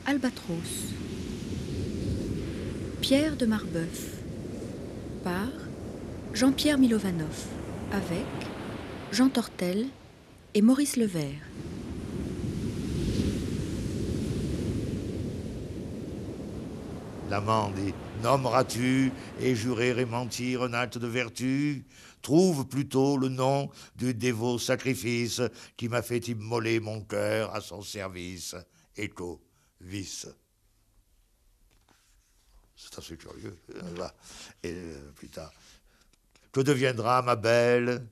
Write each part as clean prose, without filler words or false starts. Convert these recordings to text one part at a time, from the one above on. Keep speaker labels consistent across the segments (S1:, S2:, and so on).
S1: Albatros. Pierre de Marbeuf. Par Jean-Pierre Milovanov. Avec Jean Tortel et Maurice Levert.
S2: L'amant dit « Nommeras-tu et jurer et mentir un acte de vertu ? Trouve plutôt le nom du dévot sacrifice qui m'a fait immoler mon cœur à son service. Écho, vice. » C'est assez curieux. Et plus tard, « Que deviendra ma belle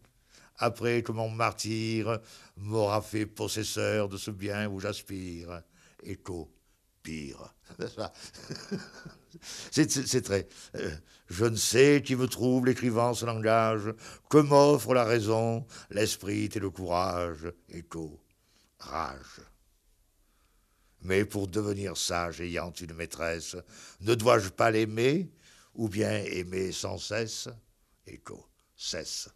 S2: après que mon martyr m'aura fait possesseur de ce bien où j'aspire? Écho, pire. » C'est très... je ne sais qui me trouve l'écrivant ce langage, que m'offre la raison, l'esprit et le courage, écho, rage. Mais pour devenir sage ayant une maîtresse, ne dois-je pas l'aimer, ou bien aimer sans cesse? Écho, cesse.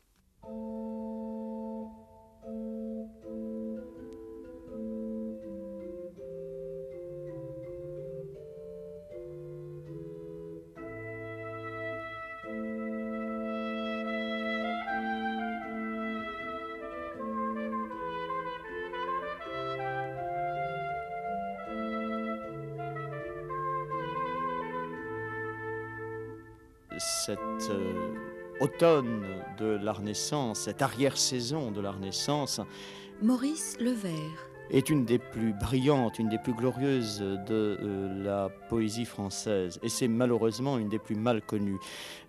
S3: Cet automne de la Renaissance, cette arrière-saison de la Renaissance,
S1: Maurice Levert.
S3: est une des plus brillantes, une des plus glorieuses de la poésie française. Et c'est malheureusement une des plus mal connues.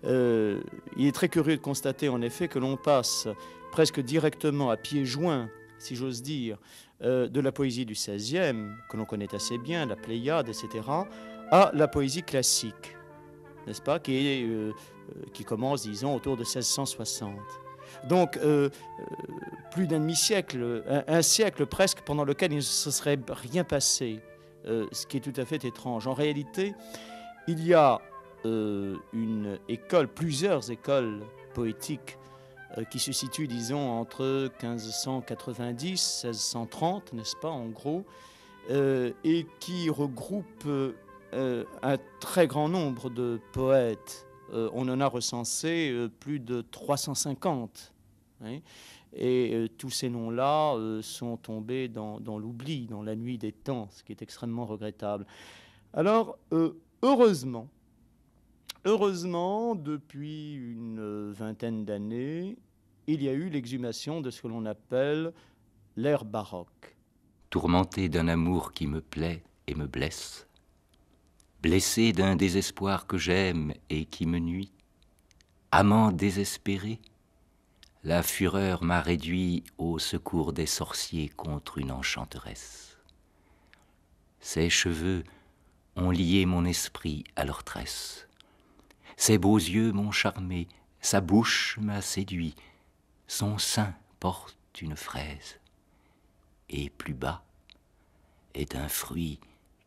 S3: Il est très curieux de constater en effet que l'on passe presque directement à pieds joints, si j'ose dire, de la poésie du XVIe, que l'on connaît assez bien, la Pléiade, etc., à la poésie classique, n'est-ce pas, qui commence, disons, autour de 1660. Donc, plus d'un demi-siècle, un siècle presque, pendant lequel il ne se serait rien passé, ce qui est tout à fait étrange. En réalité, il y a une école, plusieurs écoles poétiques qui se situent, disons, entre 1590 et 1630, n'est-ce pas, en gros, et qui regroupent un très grand nombre de poètes. On en a recensé plus de 350. Hein, et tous ces noms-là sont tombés dans l'oubli, dans la nuit des temps, ce qui est extrêmement regrettable. Alors, heureusement, depuis une vingtaine d'années, il y a eu l'exhumation de ce que l'on appelle l'ère baroque.
S4: Tourmenté d'un amour qui me plaît et me blesse, blessé d'un désespoir que j'aime et qui me nuit, amant désespéré, la fureur m'a réduit au secours des sorciers contre une enchanteresse. Ses cheveux ont lié mon esprit à leurs tresses. Ses beaux yeux m'ont charmé, sa bouche m'a séduit, son sein porte une fraise, et plus bas est un fruit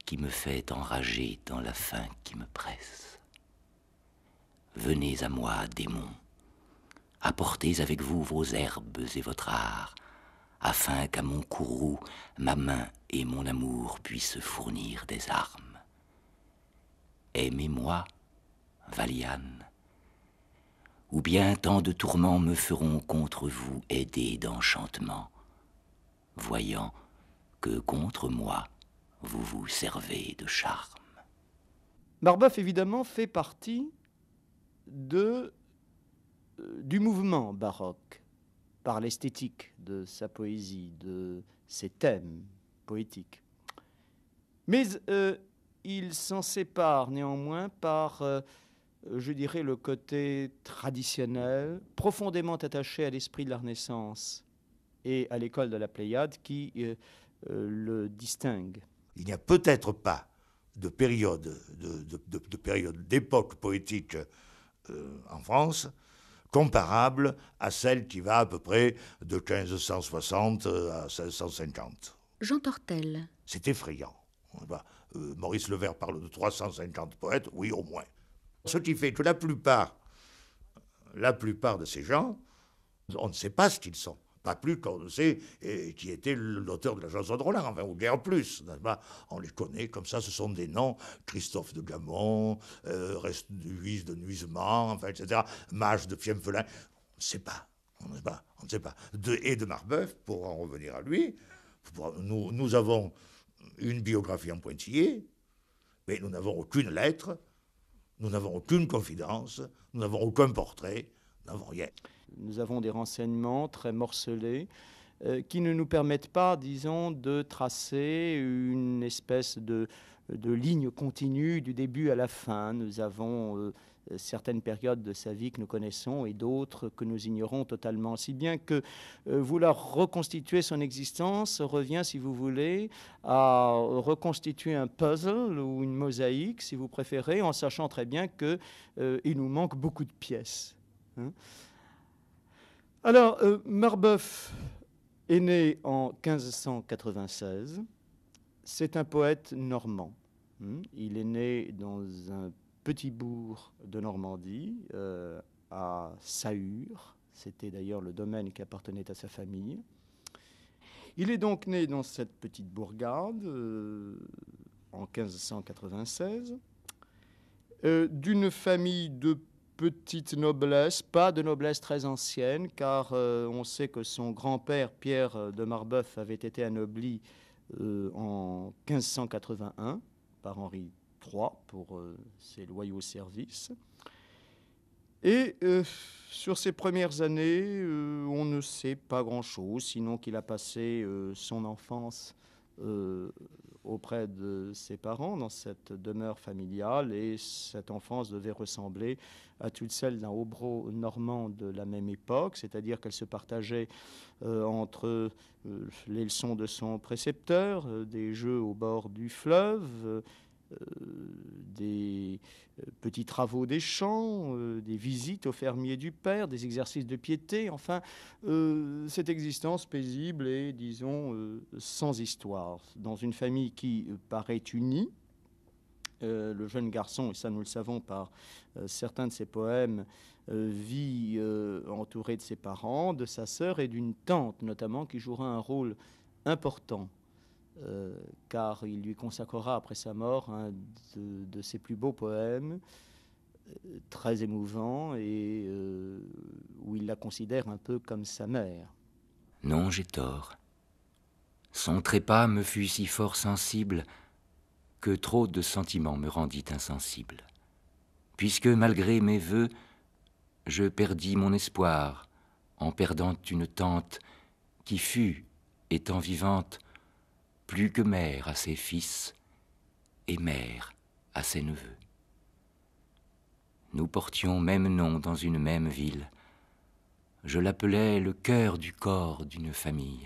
S4: qui me fait enrager dans la faim qui me presse. Venez à moi, démons, apportez avec vous vos herbes et votre art, afin qu'à mon courroux, ma main et mon amour puissent fournir des armes. Aimez-moi, Valiane, ou bien tant de tourments me feront contre vous aider d'enchantement, voyant que contre moi, vous vous servez de charme.
S3: Marbeuf, évidemment, fait partie du mouvement baroque, par l'esthétique de sa poésie, de ses thèmes poétiques. Mais il s'en sépare néanmoins par, je dirais, le côté traditionnel, profondément attaché à l'esprit de la Renaissance et à l'école de la Pléiade qui le distingue.
S2: Il n'y a peut-être pas de période, d'époque poétique en France comparable à celle qui va à peu près de 1560 à 1650.
S1: Jean Tortel.
S2: C'est effrayant. Maurice Levert parle de 350 poètes, oui, au moins. Ce qui fait que la plupart de ces gens, on ne sait pas ce qu'ils sont. pas plus qu'on ne sait qui était l'auteur de la chanson de Roland, enfin, ou bien en plus, n'est-ce pas? On les connaît comme ça, ce sont des noms, Christophe de Gamon, Louise de Nuisement, enfin, etc., Mage de Fiemfelin, on ne sait pas, on ne sait pas. Et de Marbeuf, pour en revenir à lui, nous avons une biographie en pointillé, mais nous n'avons aucune lettre, nous n'avons aucune confidence, nous n'avons aucun portrait, nous n'avons rien.
S3: Nous avons des renseignements très morcelés qui ne nous permettent pas, disons, de tracer une espèce de ligne continue du début à la fin. Nous avons certaines périodes de sa vie que nous connaissons et d'autres que nous ignorons totalement. Si bien que vouloir reconstituer son existence revient, si vous voulez, à reconstituer un puzzle ou une mosaïque, si vous préférez, en sachant très bien qu'il nous manque beaucoup de pièces. Hein. Alors, Marbeuf est né en 1596. C'est un poète normand. Il est né dans un petit bourg de Normandie, à Sahur. C'était d'ailleurs le domaine qui appartenait à sa famille. Il est donc né dans cette petite bourgade en 1596, d'une famille de petite noblesse, pas de noblesse très ancienne, car on sait que son grand-père, Pierre de Marbeuf, avait été anobli en 1581 par Henri III pour ses loyaux services. Et sur ses premières années, on ne sait pas grand-chose, sinon qu'il a passé son enfance auprès de ses parents dans cette demeure familiale, et cette enfance devait ressembler à toute celle d'un hobereau normand de la même époque, c'est-à-dire qu'elle se partageait entre les leçons de son précepteur, des jeux au bord du fleuve, des petits travaux des champs, des visites aux fermiers du père, des exercices de piété, enfin, cette existence paisible et, disons, sans histoire. Dans une famille qui paraît unie, le jeune garçon, et ça nous le savons par certains de ses poèmes, vit entouré de ses parents, de sa sœur et d'une tante notamment, qui jouera un rôle important. Car il lui consacrera après sa mort un de ses plus beaux poèmes, très émouvant, et où il la considère un peu comme sa mère.
S4: Non, j'ai tort. Son trépas me fut si fort sensible que trop de sentiments me rendit insensible. Puisque, malgré mes vœux, je perdis mon espoir en perdant une tante qui fut, étant vivante, plus que mère à ses fils et mère à ses neveux. Nous portions même nom dans une même ville. Je l'appelais le cœur du corps d'une famille.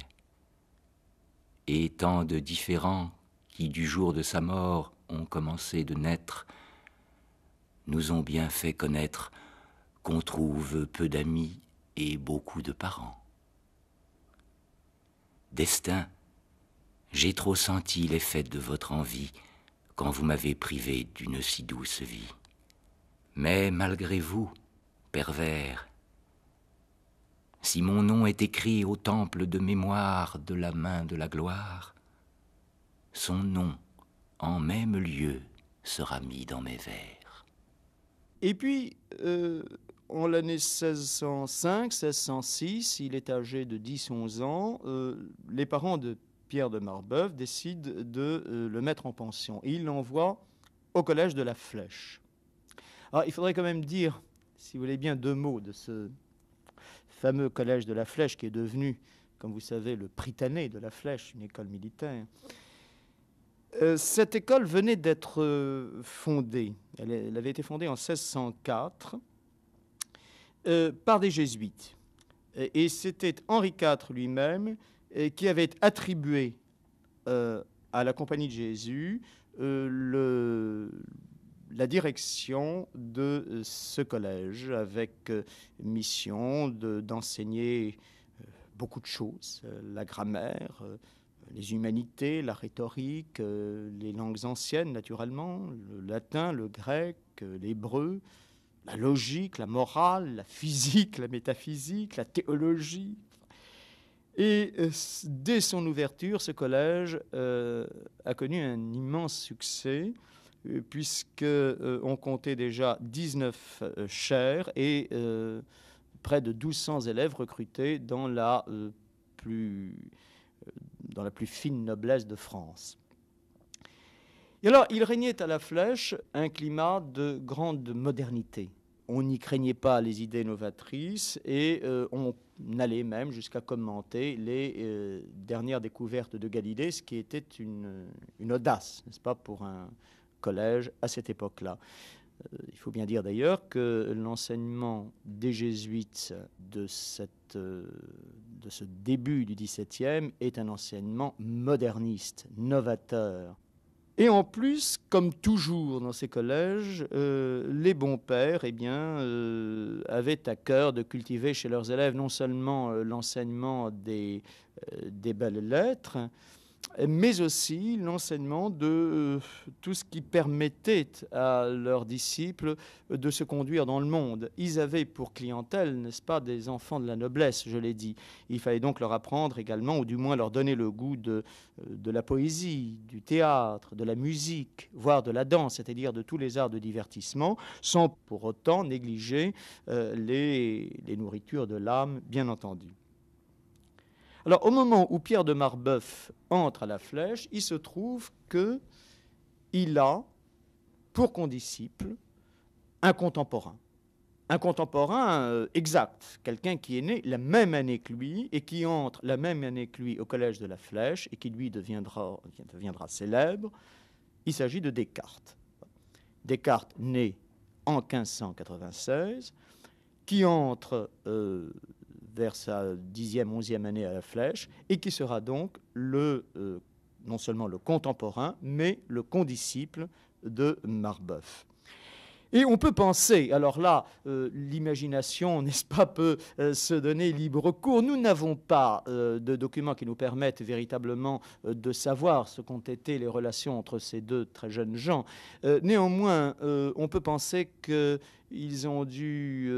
S4: Et tant de différents qui, du jour de sa mort, ont commencé de naître, nous ont bien fait connaître qu'on trouve peu d'amis et beaucoup de parents. Destin, j'ai trop senti l'effet de votre envie quand vous m'avez privé d'une si douce vie. Mais malgré vous, pervers, si mon nom est écrit au temple de mémoire de la main de la gloire, son nom, en même lieu, sera mis dans mes vers.
S3: Et puis, en l'année 1605, 1606, il est âgé de 10-11 ans, les parents de Pierre de Marbeuf décide de le mettre en pension. Et il l'envoie au collège de la Flèche. Alors, il faudrait quand même dire, si vous voulez bien, deux mots de ce fameux collège de la Flèche qui est devenu, comme vous savez, le Prytanée de la Flèche, une école militaire. Cette école venait d'être fondée. Elle avait été fondée en 1604 par des jésuites. Et c'était Henri IV lui-même qui avait attribué à la Compagnie de Jésus la direction de ce collège, avec mission d'enseigner beaucoup de choses, la grammaire, les humanités, la rhétorique, les langues anciennes naturellement, le latin, le grec, l'hébreu, la logique, la morale, la physique, la métaphysique, la théologie. Et dès son ouverture, ce collège a connu un immense succès, puisqu'on comptait déjà 19 chaires et près de 1200 élèves recrutés dans la plus fine noblesse de France. Et alors, il régnait à la Flèche un climat de grande modernité. On n'y craignait pas les idées novatrices et on allait même jusqu'à commenter les dernières découvertes de Galilée, ce qui était une audace, n'est-ce pas, pour un collège à cette époque-là. Il faut bien dire d'ailleurs que l'enseignement des jésuites de ce début du XVIIe est un enseignement moderniste, novateur. Et en plus, comme toujours dans ces collèges, les bons pères avaient à cœur de cultiver chez leurs élèves non seulement l'enseignement des belles lettres, mais aussi l'enseignement de tout ce qui permettait à leurs disciples de se conduire dans le monde. Ils avaient pour clientèle, n'est-ce pas, des enfants de la noblesse, je l'ai dit. Il fallait donc leur apprendre également, ou du moins leur donner le goût de la poésie, du théâtre, de la musique, voire de la danse, c'est-à-dire de tous les arts de divertissement, sans pour autant négliger les nourritures de l'âme, bien entendu. Alors, au moment où Pierre de Marbeuf entre à la Flèche, il se trouve qu'il a pour condisciple un contemporain exact, quelqu'un qui est né la même année que lui et qui entre la même année que lui au collège de la Flèche et qui lui deviendra célèbre. Il s'agit de Descartes. Descartes, né en 1596, qui entre vers sa 10e, 11e année à la Flèche, et qui sera donc non seulement le contemporain, mais le condisciple de Marbeuf. Et on peut penser, alors là, l'imagination, n'est-ce pas, peut se donner libre cours. Nous n'avons pas de documents qui nous permettent véritablement de savoir ce qu'ont été les relations entre ces deux très jeunes gens. Néanmoins, on peut penser qu'ils ont dû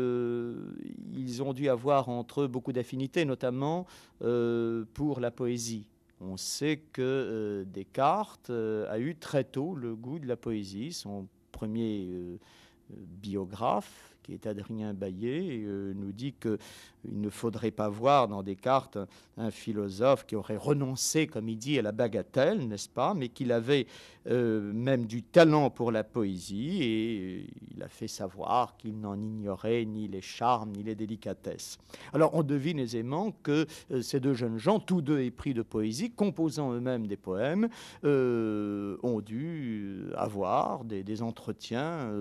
S3: avoir entre eux beaucoup d'affinités, notamment pour la poésie. On sait que Descartes a eu très tôt le goût de la poésie. Son premier biographe, qui est Adrien Baillet, nous dit qu'il ne faudrait pas voir dans Descartes un philosophe qui aurait renoncé, comme il dit, à la bagatelle, n'est-ce pas, mais qu'il avait même du talent pour la poésie, et il a fait savoir qu'il n'en ignorait ni les charmes ni les délicatesses. Alors on devine aisément que ces deux jeunes gens, tous deux épris de poésie, composant eux-mêmes des poèmes, ont dû avoir des entretiens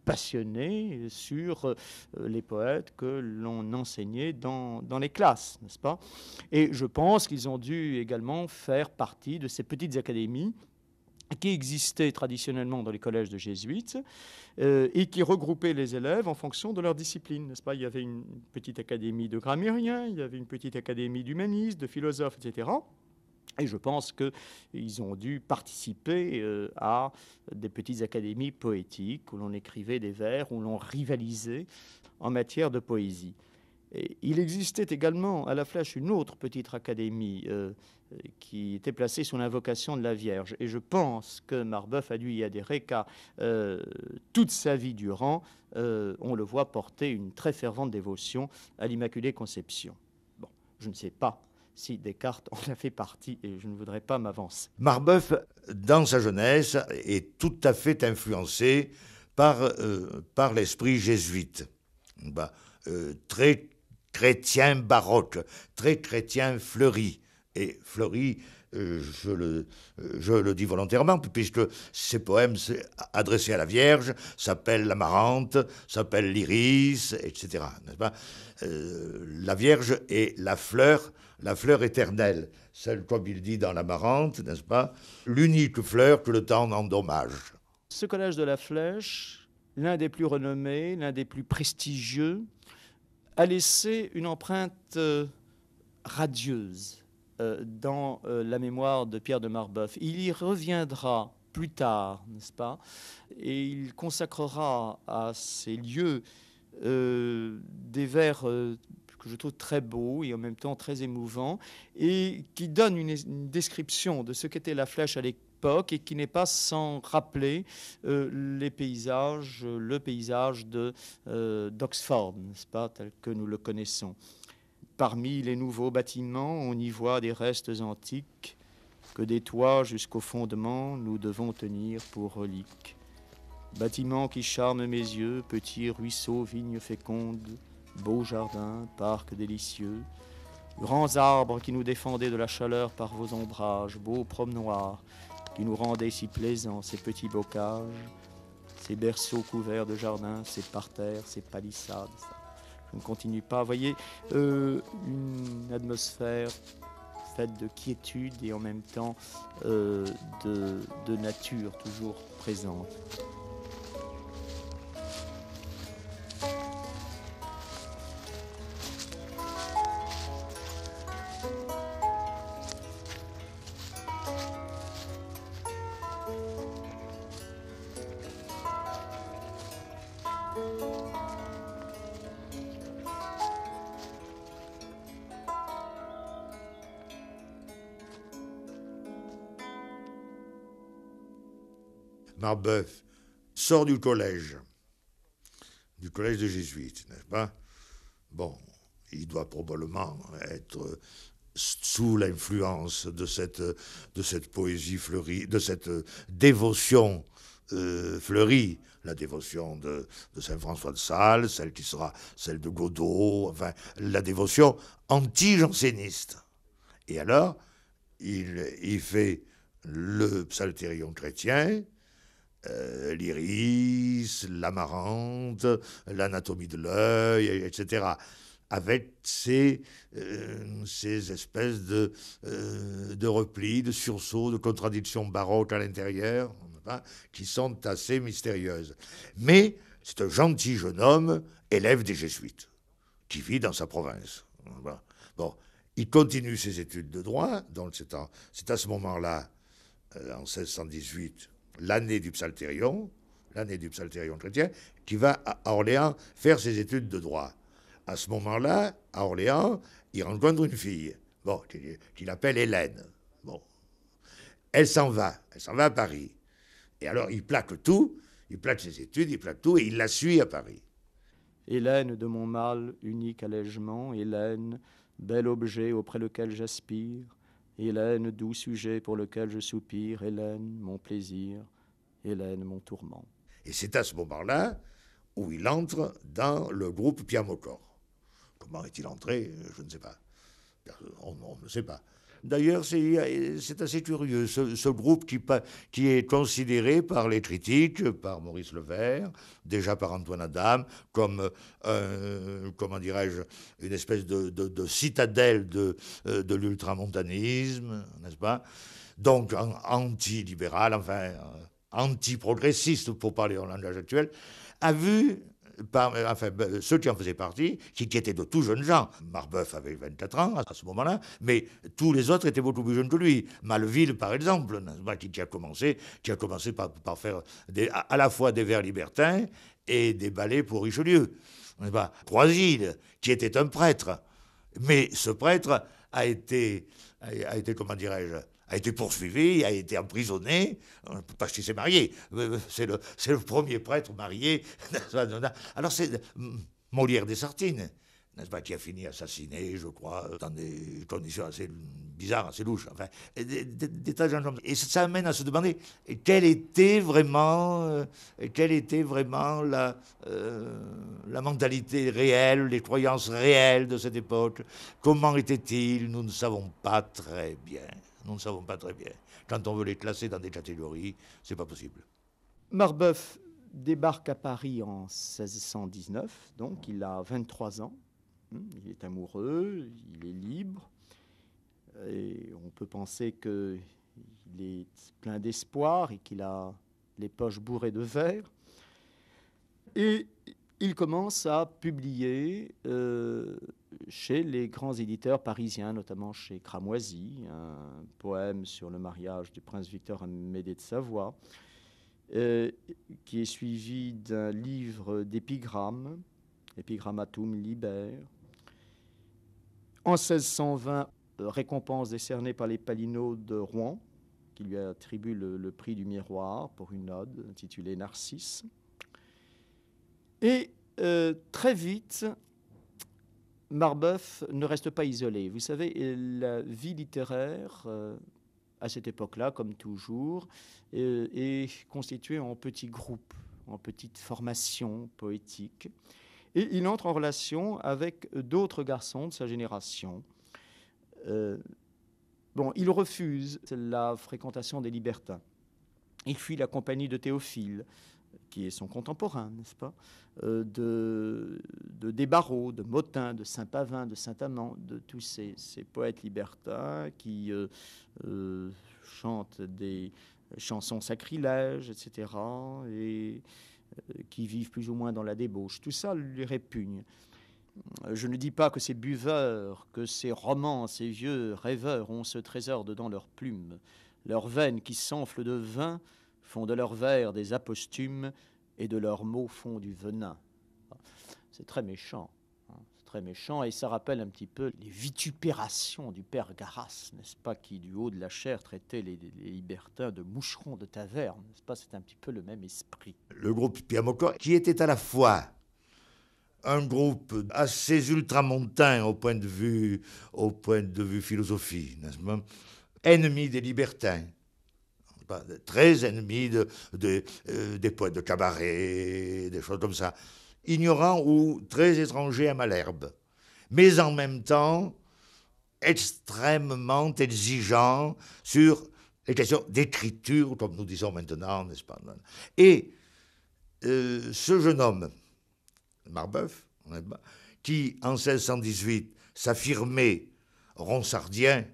S3: passionnés sur les poètes que l'on enseignait dans les classes, n'est-ce pas? Et je pense qu'ils ont dû également faire partie de ces petites académies qui existaient traditionnellement dans les collèges de jésuites et qui regroupaient les élèves en fonction de leur discipline, n'est-ce pas? Il y avait une petite académie de grammairiens, il y avait une petite académie d'humanistes, de philosophes, etc. Et je pense qu'ils ont dû participer à des petites académies poétiques où l'on écrivait des vers, où l'on rivalisait en matière de poésie. Et il existait également à la Flèche une autre petite académie qui était placée sous l'invocation de la Vierge. Et je pense que Marbeuf a dû y adhérer car toute sa vie durant, on le voit porter une très fervente dévotion à l'Immaculée Conception. Bon, je ne sais pas si Descartes en a fait partie, et je ne voudrais pas m'avancer.
S2: Marbeuf, dans sa jeunesse, est tout à fait influencé par l'esprit jésuite. Très chrétien baroque, très chrétien fleuri. Et fleuri, je le dis volontairement, puisque ces poèmes adressés à la Vierge s'appellent l'Amarante, s'appellent l'Iris, etc. N'est-ce pas? La Vierge est la fleur éternelle, celle, comme il dit dans l'Amarante, n'est-ce pas, l'unique fleur que le temps n'endommage.
S3: Ce collège de la Flèche, l'un des plus renommés, l'un des plus prestigieux, a laissé une empreinte radieuse dans la mémoire de Pierre de Marbeuf. Il y reviendra plus tard, n'est-ce pas, et il consacrera à ces lieux des vers que je trouve très beau et en même temps très émouvant, et qui donne une description de ce qu'était la flèche à l'époque et qui n'est pas sans rappeler le paysage d'Oxford, n'est-ce pas, tel que nous le connaissons. Parmi les nouveaux bâtiments, on y voit des restes antiques que des toits jusqu'au fondement nous devons tenir pour reliques. Bâtiments qui charment mes yeux, petits ruisseaux, vignes fécondes, beaux jardins, parcs délicieux, grands arbres qui nous défendaient de la chaleur par vos ombrages, beaux promenoirs qui nous rendaient si plaisants, ces petits bocages, ces berceaux couverts de jardins, ces parterres, ces palissades. Je ne continue pas. Vous voyez, une atmosphère faite de quiétude et en même temps de nature toujours présente.
S2: Marbeuf sort du collège des jésuites, n'est-ce pas? Bon, il doit probablement être sous l'influence de cette poésie fleurie, de cette dévotion fleurie, la dévotion de Saint-François de Sales, celle qui sera celle de Godot, enfin, la dévotion anti-janséniste. Et alors, il fait le psaltérion chrétien, l'iris, l'amarante, l'anatomie de l'œil, etc., avec ces espèces de replis, de sursauts, de contradictions baroques à l'intérieur, hein, qui sont assez mystérieuses. Mais c'est un gentil jeune homme, élève des jésuites, qui vit dans sa province. Bon, il continue ses études de droit, donc c'est à ce moment-là, en 1618, l'année du psaltérion chrétien, qui va à Orléans faire ses études de droit. À ce moment-là, à Orléans, il rencontre une fille, bon, qu'il appelle Hélène. Bon, elle s'en va à Paris. Et alors, il plaque tout, il plaque ses études, il plaque tout, et il la suit à Paris.
S3: Hélène de mon mal, unique allègement, Hélène, bel objet auprès lequel j'aspire, Hélène, doux sujet pour lequel je soupire, Hélène, mon plaisir, Hélène, mon tourment.
S2: Et c'est à ce moment-là où il entre dans le groupe Piamocor. Comment est-il entré? Je ne sais pas. On ne sait pas. D'ailleurs, c'est assez curieux, ce groupe qui est considéré par les critiques, par Maurice Levert, déjà par Antoine Adam, comme, comment dirais-je, une espèce de citadelle de l'ultramontanisme, n'est-ce pas? Donc, anti-libéral, enfin, anti-progressiste, pour parler en langage actuel, a vu... ceux qui en faisaient partie, qui étaient de tout jeunes gens. Marbeuf avait 24 ans à ce moment-là, mais tous les autres étaient beaucoup plus jeunes que lui. Maleville, par exemple, qui a commencé par faire à la fois des vers libertins et des ballets pour Richelieu. Croisille, qui était un prêtre. Mais ce prêtre a été comment dirais-je, a été poursuivi, a été emprisonné, parce qu'il s'est marié. C'est le premier prêtre marié. Alors c'est Molière des Sartines, n'est-ce pas, qui a fini assassiné, je crois, dans des conditions assez bizarres, assez louches. Enfin, des tas de gens comme ça. Et ça amène à se demander quelle était vraiment la mentalité réelle, les croyances réelles de cette époque. Comment était-il? Nous ne savons pas très bien. Nous ne savons pas très bien. Quand on veut les classer dans des catégories, c'est pas possible.
S3: Marbeuf débarque à Paris en 1619, donc il a 23 ans. Il est amoureux, il est libre. Et on peut penser qu'il est plein d'espoir et qu'il a les poches bourrées de vers. Et il commence à publier chez les grands éditeurs parisiens, notamment chez Cramoisy, un poème sur le mariage du prince Victor Amédée de Savoie, qui est suivi d'un livre d'épigrammes, Epigrammatum Liber, En 1620, récompense décernée par les Palinots de Rouen, qui lui attribuent le prix du miroir pour une ode intitulée Narcisse. Et très vite, Marbeuf ne reste pas isolé. Vous savez, la vie littéraire, à cette époque-là, comme toujours, est constituée en petits groupes, en petites formations poétiques. Et il entre en relation avec d'autres garçons de sa génération. Il refuse la fréquentation des libertins. Il fuit la compagnie de Théophile, qui est son contemporain, n'est-ce pas, de Desbarreaux, de Motin, de Saint-Pavin, de Saint-Amand, de tous ces poètes libertins qui chantent des chansons sacrilèges, etc., et qui vivent plus ou moins dans la débauche. Tout ça lui répugne. Je ne dis pas que ces buveurs, que ces romans, ces vieux rêveurs ont ce trésor dedans leurs plumes. Leurs veines qui s'enflent de vin font de leurs vers des aposthumes et de leurs mots font du venin. C'est très méchant. C'est très méchant et ça rappelle un petit peu les vitupérations du père Garas, n'est-ce pas, qui du haut de la chair traitait les libertins de moucherons de taverne, n'est-ce pas? C'est un petit peu le même esprit.
S2: Le groupe Piamocor, qui était à la fois un groupe assez ultramontain au point de vue philosophie, n'est-ce pas, ennemi des libertins, très ennemi des poètes de cabaret, des choses comme ça, ignorant ou très étranger à Malherbe, mais en même temps extrêmement exigeant sur les questions d'écriture, comme nous disons maintenant, n'est-ce pas? Et ce jeune homme, Marbeuf, qui en 1618 s'affirmait ronsardien,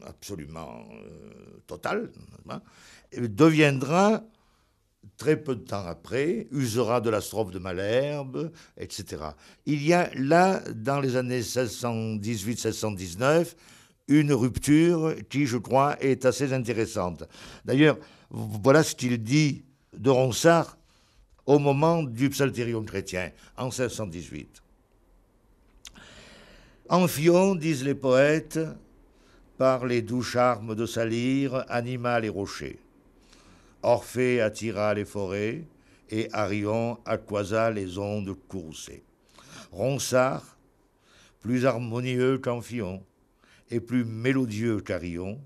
S2: absolument total, deviendra, très peu de temps après, usera de la strophe de Malherbe, etc. Il y a là, dans les années 1618-1619, une rupture qui, je crois, est assez intéressante. D'ailleurs, voilà ce qu'il dit de Ronsard au moment du Psalterion chrétien, en 1618. Amphion, disent les poètes, par les doux charmes de sa lyre, anima les rochers. Orphée attira les forêts, et Arion accoisa les ondes courroucées. Ronsard, plus harmonieux qu'Amphion, et plus mélodieux qu'Arion,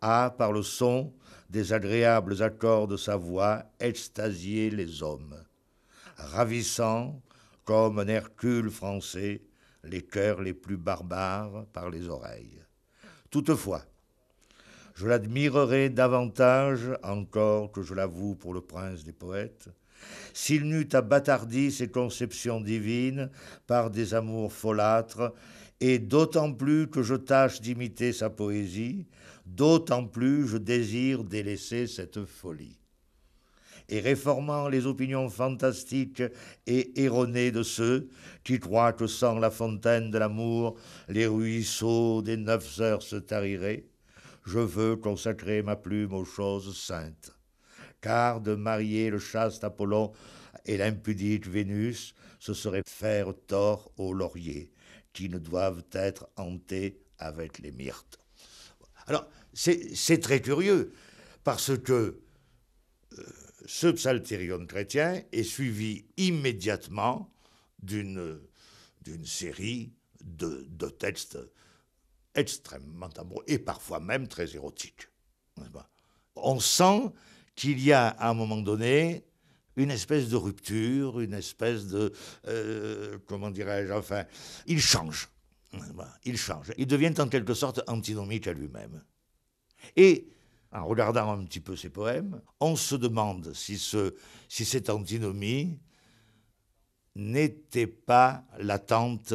S2: a, par le son des agréables accords de sa voix, extasié les hommes, ravissant, comme un Hercule français, les cœurs les plus barbares par les oreilles. Toutefois, je l'admirerais davantage encore que je l'avoue pour le prince des poètes, s'il n'eût abattardi ses conceptions divines par des amours folâtres, et d'autant plus que je tâche d'imiter sa poésie, d'autant plus je désire délaisser cette folie. Et réformant les opinions fantastiques et erronées de ceux qui croient que sans la fontaine de l'amour, les ruisseaux des 9 heures se tariraient, je veux consacrer ma plume aux choses saintes. Car de marier le chaste Apollon et l'impudique Vénus, ce serait faire tort aux lauriers, qui ne doivent être hantés avec les myrtes. Alors, c'est très curieux, parce que ce psalterion chrétien est suivi immédiatement d'une série de textes extrêmement amoureux, et parfois même très érotiques. On sent qu'il y a, à un moment donné, une espèce de rupture, une espèce de... comment dirais-je, enfin... Il change. Il change. Il devient en quelque sorte antinomique à lui-même. Et, en regardant un petit peu ses poèmes, on se demande si cette antinomie n'était pas latente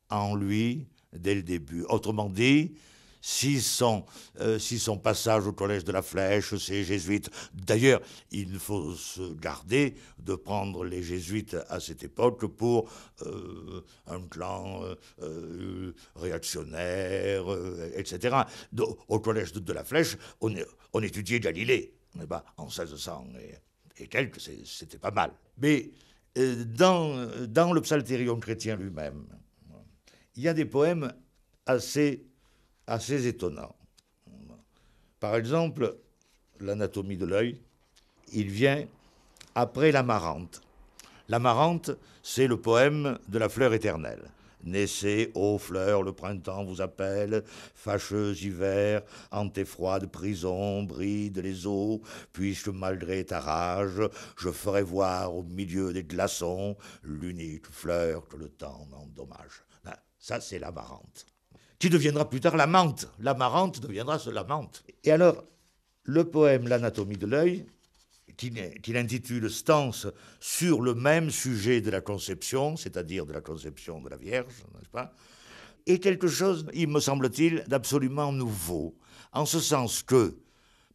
S2: en lui dès le début. Autrement dit, si son passage au collège de la Flèche, ces jésuites... D'ailleurs, il faut se garder de prendre les jésuites à cette époque pour un clan réactionnaire, etc. Au collège de la Flèche, on étudiait Galilée, en 1600 et quelques, c'était pas mal. Mais dans le psalterion chrétien lui-même, il y a des poèmes assez étonnants. Par exemple, l'anatomie de l'œil, il vient après l'Amarante. L'Amarante, c'est le poème de la fleur éternelle. Naissez, ô fleurs, le printemps vous appelle, fâcheux hiver, en tes froides prisons brident les eaux, puisque malgré ta rage, je ferai voir au milieu des glaçons l'unique fleur que le temps n'endommage. Ça, c'est l'Amarante, qui deviendra plus tard la menthe. L'Amarante deviendra la menthe. Et alors, le poème L'anatomie de l'œil, qu'il intitule Stances sur le même sujet de la conception, c'est-à-dire de la conception de la Vierge, n'est-ce pas, est quelque chose, il me semble-t-il, d'absolument nouveau, en ce sens que,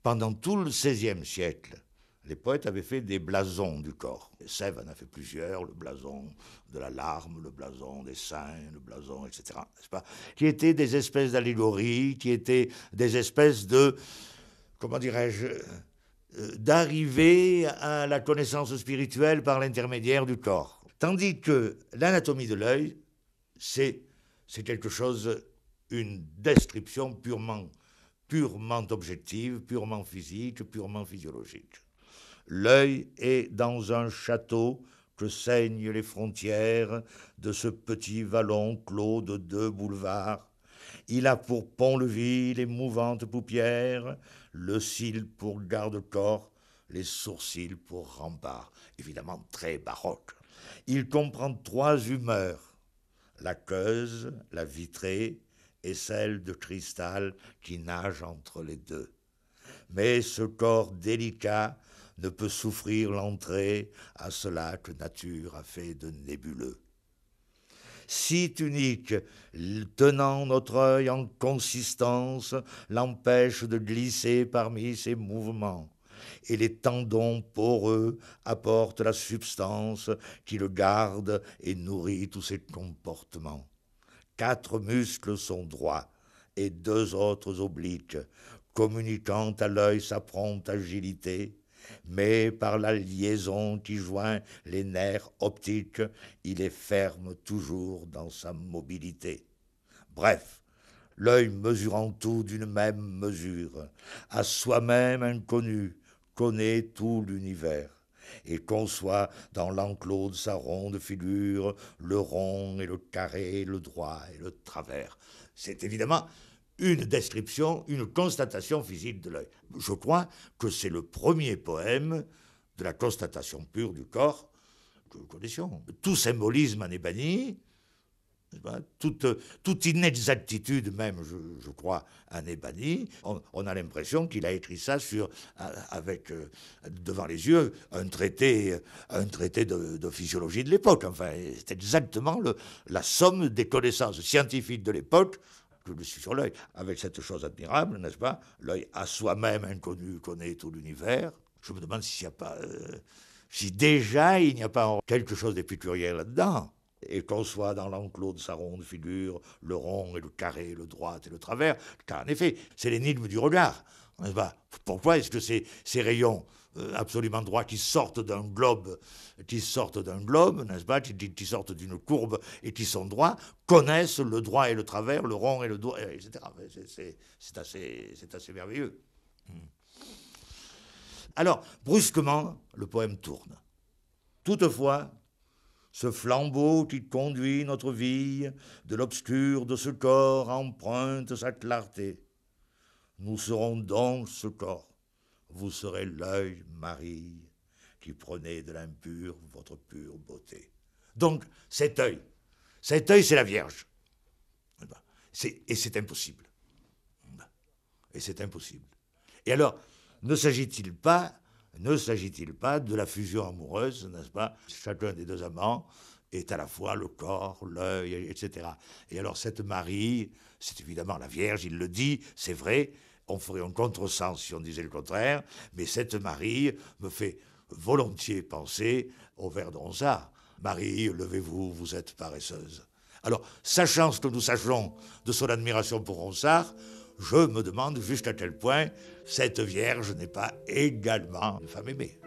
S2: pendant tout le XVIe siècle, les poètes avaient fait des blasons du corps. Sèvres en a fait plusieurs, le blason de la larme, le blason des seins, le blason, etc., n'est-ce pas, qui étaient des espèces d'allégories, qui étaient des espèces de, comment dirais-je, d'arriver à la connaissance spirituelle par l'intermédiaire du corps. Tandis que l'anatomie de l'œil, c'est quelque chose, une description purement objective, purement physique, purement physiologique. L'œil est dans un château que saignent les frontières de ce petit vallon clos de 2 boulevards. Il a pour pont-levis les mouvantes paupières, le cil pour garde-corps, les sourcils pour rempart. Évidemment très baroque. Il comprend 3 humeurs, l'aqueuse, la vitrée et celle de cristal qui nage entre les deux. Mais ce corps délicat ne peut souffrir l'entrée à cela que nature a fait de nébuleux. Site unique, tenant notre œil en consistance, l'empêche de glisser parmi ses mouvements, et les tendons poreux apportent la substance qui le garde et nourrit tous ses comportements. 4 muscles sont droits et 2 autres obliques, communiquant à l'œil sa prompte agilité, mais par la liaison qui joint les nerfs optiques, il est ferme toujours dans sa mobilité. Bref, l'œil mesurant tout d'une même mesure, à soi-même inconnu, connaît tout l'univers, et conçoit dans l'enclos de sa ronde figure le rond et le carré, le droit et le travers. C'est évidemment une description, une constatation physique de l'œil. Je crois que c'est le premier poème de la constatation pure du corps que nous connaissions. Tout symbolisme en est banni, toute inexactitude même, je crois, en est bannie. On a l'impression qu'il a écrit ça avec devant les yeux un traité de physiologie de l'époque. Enfin, c'est exactement la somme des connaissances scientifiques de l'époque que je suis sur l'œil, avec cette chose admirable, n'est-ce pas? L'œil à soi-même inconnu connaît tout l'univers. Je me demande s'il n'y a pas, si déjà il n'y a pas quelque chose d'épicurien là-dedans. Et qu'on soit dans l'enclos de sa ronde figure, le rond et le carré, le droit et le travers, car en effet, c'est l'énigme du regard, n'est-ce pas? Pourquoi est-ce que ces rayons absolument droits qui sortent d'un globe, n'est-ce pas, qui sortent d'une courbe et qui sont droits, connaissent le droit et le travers, le rond et le droit, etc. C'est assez merveilleux. Alors, brusquement, le poème tourne. Toutefois, ce flambeau qui conduit notre vie de l'obscur de ce corps emprunte sa clarté. Nous serons donc ce corps. Vous serez l'œil, Marie, qui prenez de l'impur votre pure beauté. Donc, cet œil, c'est la Vierge. Et c'est impossible. Et c'est impossible. Et alors, ne s'agit-il pas de la fusion amoureuse, n'est-ce pas? Chacun des 2 amants est à la fois le corps, l'œil, etc. Et alors cette Marie, c'est évidemment la Vierge, il le dit, c'est vrai, on ferait un contresens si on disait le contraire, mais cette Marie me fait volontiers penser au vers de Ronsard. Marie, levez-vous, vous êtes paresseuse. Alors, sachant ce que nous sachons de son admiration pour Ronsard, je me demande jusqu'à quel point cette Vierge n'est pas également une femme aimée.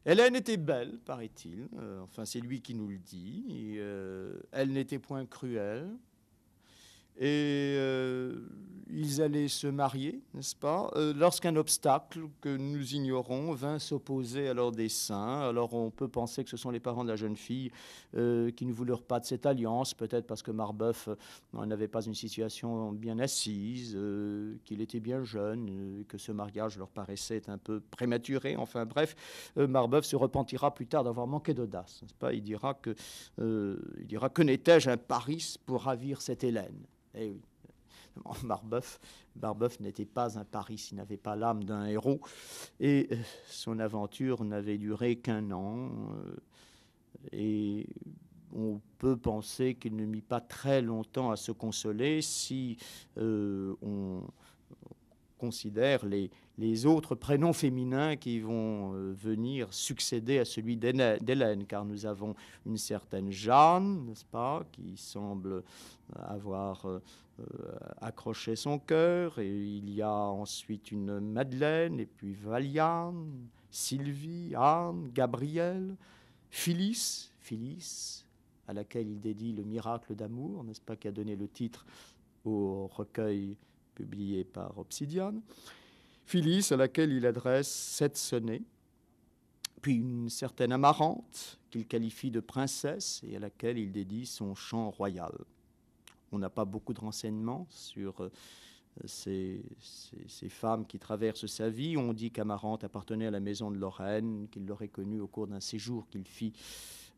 S3: Hélène était belle, paraît-il, enfin c'est lui qui nous le dit, et, elle n'était point cruelle, et ils allaient se marier, n'est-ce pas, lorsqu'un obstacle que nous ignorons vint s'opposer à leur dessein. Alors on peut penser que ce sont les parents de la jeune fille qui ne voulurent pas de cette alliance, peut-être parce que Marbeuf n'avait pas une situation bien assise, qu'il était bien jeune, que ce mariage leur paraissait un peu prématuré. Enfin bref, Marbeuf se repentira plus tard d'avoir manqué d'audace, n'est-ce pas. Il dira que n'étais-je un Paris pour ravir cette Hélène. Eh oui, Marbeuf n'était pas un Paris, il n'avait pas l'âme d'un héros, et son aventure n'avait duré qu'un an, et on peut penser qu'il ne mit pas très longtemps à se consoler si on considère les autres prénoms féminins qui vont venir succéder à celui d'Hélène, car nous avons une certaine Jeanne, n'est-ce pas, qui semble avoir accroché son cœur, et il y a ensuite une Madeleine, et puis Valiane, Sylvie, Anne, Gabrielle, Phyllis, à laquelle il dédie le miracle d'amour, n'est-ce pas, qui a donné le titre au recueil publié par Obsidian. Phyllis, à laquelle il adresse 7 sonnets, puis une certaine Amarante, qu'il qualifie de princesse, et à laquelle il dédie son chant royal. On n'a pas beaucoup de renseignements sur ces femmes qui traversent sa vie. On dit qu'Amarante appartenait à la maison de Lorraine, qu'il l'aurait connue au cours d'un séjour qu'il fit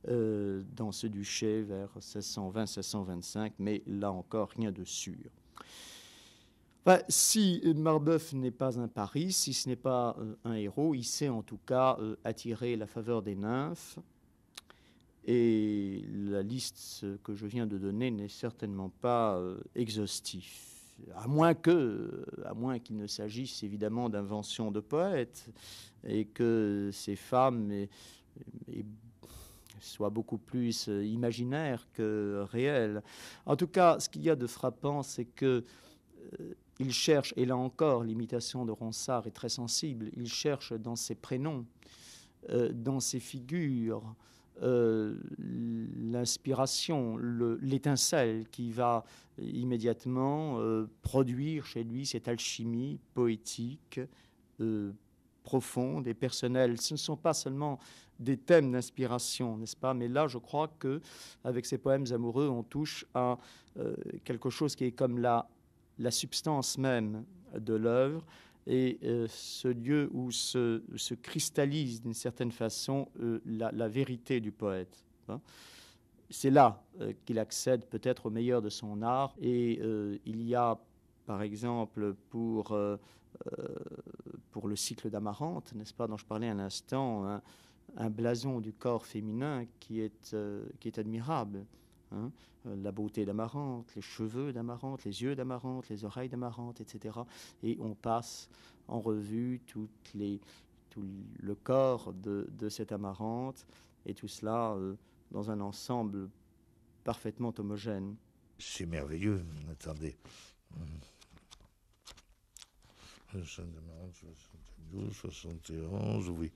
S3: dans ce duché vers 1620-1625, mais là encore, rien de sûr. Enfin, si Marbeuf n'est pas un Paris, si ce n'est pas un héros, il sait en tout cas attirer la faveur des nymphes. Et la liste que je viens de donner n'est certainement pas exhaustive, à moins qu'il ne s'agisse évidemment d'inventions de poètes et que ces femmes soient beaucoup plus imaginaires que réelles. En tout cas, ce qu'il y a de frappant, c'est que il cherche, et là encore, l'imitation de Ronsard est très sensible, il cherche dans ses prénoms, dans ses figures, l'inspiration, l'étincelle qui va immédiatement produire chez lui cette alchimie poétique profonde et personnelle. Ce ne sont pas seulement des thèmes d'inspiration, n'est-ce pas? Mais là, je crois que avec ces poèmes amoureux, on touche à quelque chose qui est comme la substance même de l'œuvre, et ce lieu où se cristallise d'une certaine façon la vérité du poète. Hein. C'est là qu'il accède peut-être au meilleur de son art, et il y a par exemple pour le cycle d'Amarante, n'est-ce pas, dont je parlais un instant, un blason du corps féminin qui est admirable. Hein, la beauté d'Amarante, les cheveux d'Amarante, les yeux d'Amarante, les oreilles d'Amarante, etc. Et on passe en revue tout le corps de cette Amarante, et tout cela dans un ensemble parfaitement homogène.
S2: C'est merveilleux, attendez. 72, 71, oui.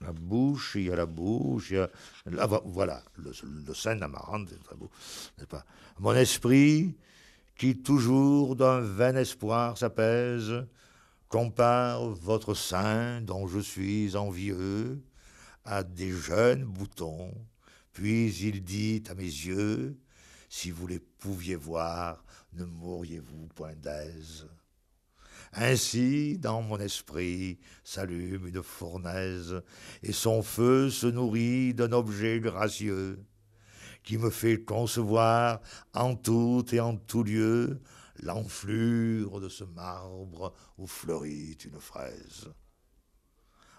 S2: La bouche, il y a la bouche, il y a... voilà, le sein d'Amarante, c'est très beau, n'est-ce pas? Mon esprit, qui toujours d'un vain espoir s'apaise, compare votre sein dont je suis envieux à des jeunes boutons, puis il dit à mes yeux, si vous les pouviez voir, ne mourriez-vous point d'aise? Ainsi, dans mon esprit, s'allume une fournaise, et son feu se nourrit d'un objet gracieux, qui me fait concevoir en tout et en tout lieu l'enflure de ce marbre où fleurit une fraise.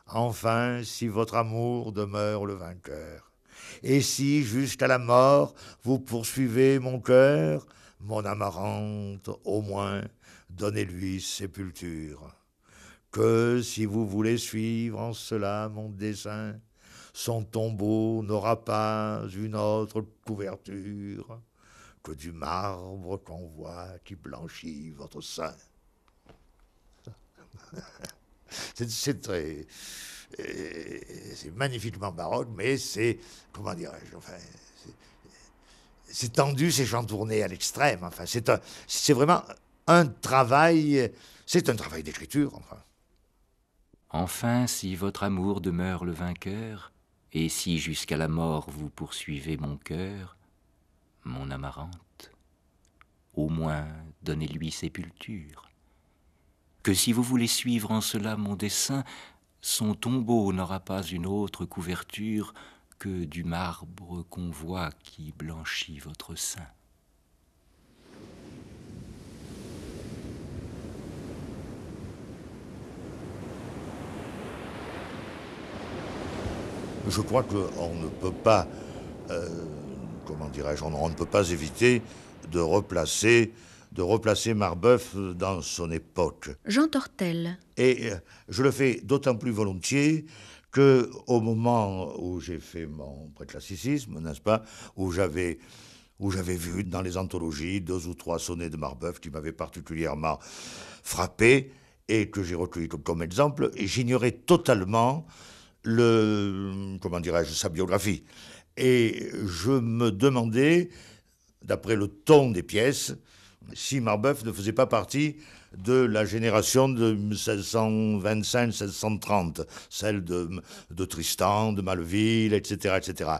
S2: Enfin, si votre amour demeure le vainqueur, et si jusqu'à la mort vous poursuivez mon cœur, mon Amarante, au moins, donnez-lui sépulture. Que si vous voulez suivre en cela mon dessein, son tombeau n'aura pas une autre couverture que du marbre qu'on voit qui blanchit votre sein. C'est très... c'est magnifiquement baroque, mais c'est... Comment dirais-je, enfin... C'est tendu, c'est chantourné à l'extrême. Enfin, c'est vraiment un travail... C'est un travail d'écriture, enfin.
S4: Enfin, si votre amour demeure le vainqueur, et si jusqu'à la mort vous poursuivez mon cœur, mon amarante, au moins donnez-lui sépulture. Que si vous voulez suivre en cela mon dessein, son tombeau n'aura pas une autre couverture que du marbre qu'on voit qui blanchit votre sein.
S2: Je crois qu'on ne peut pas, comment dirais-je, on ne peut pas éviter de replacer Marbeuf dans son époque.
S1: Jean Tortel.
S2: Et je le fais d'autant plus volontiers qu'au moment où j'ai fait mon préclassicisme, n'est-ce pas, où j'avais vu dans les anthologies 2 ou 3 sonnets de Marbeuf qui m'avaient particulièrement frappé et que j'ai recueilli comme exemple, et j'ignorais totalement sa biographie. Et je me demandais, d'après le ton des pièces, si Marbeuf ne faisait pas partie de la génération de 1625-1630, celle de Tristan, de Maleville, etc., etc.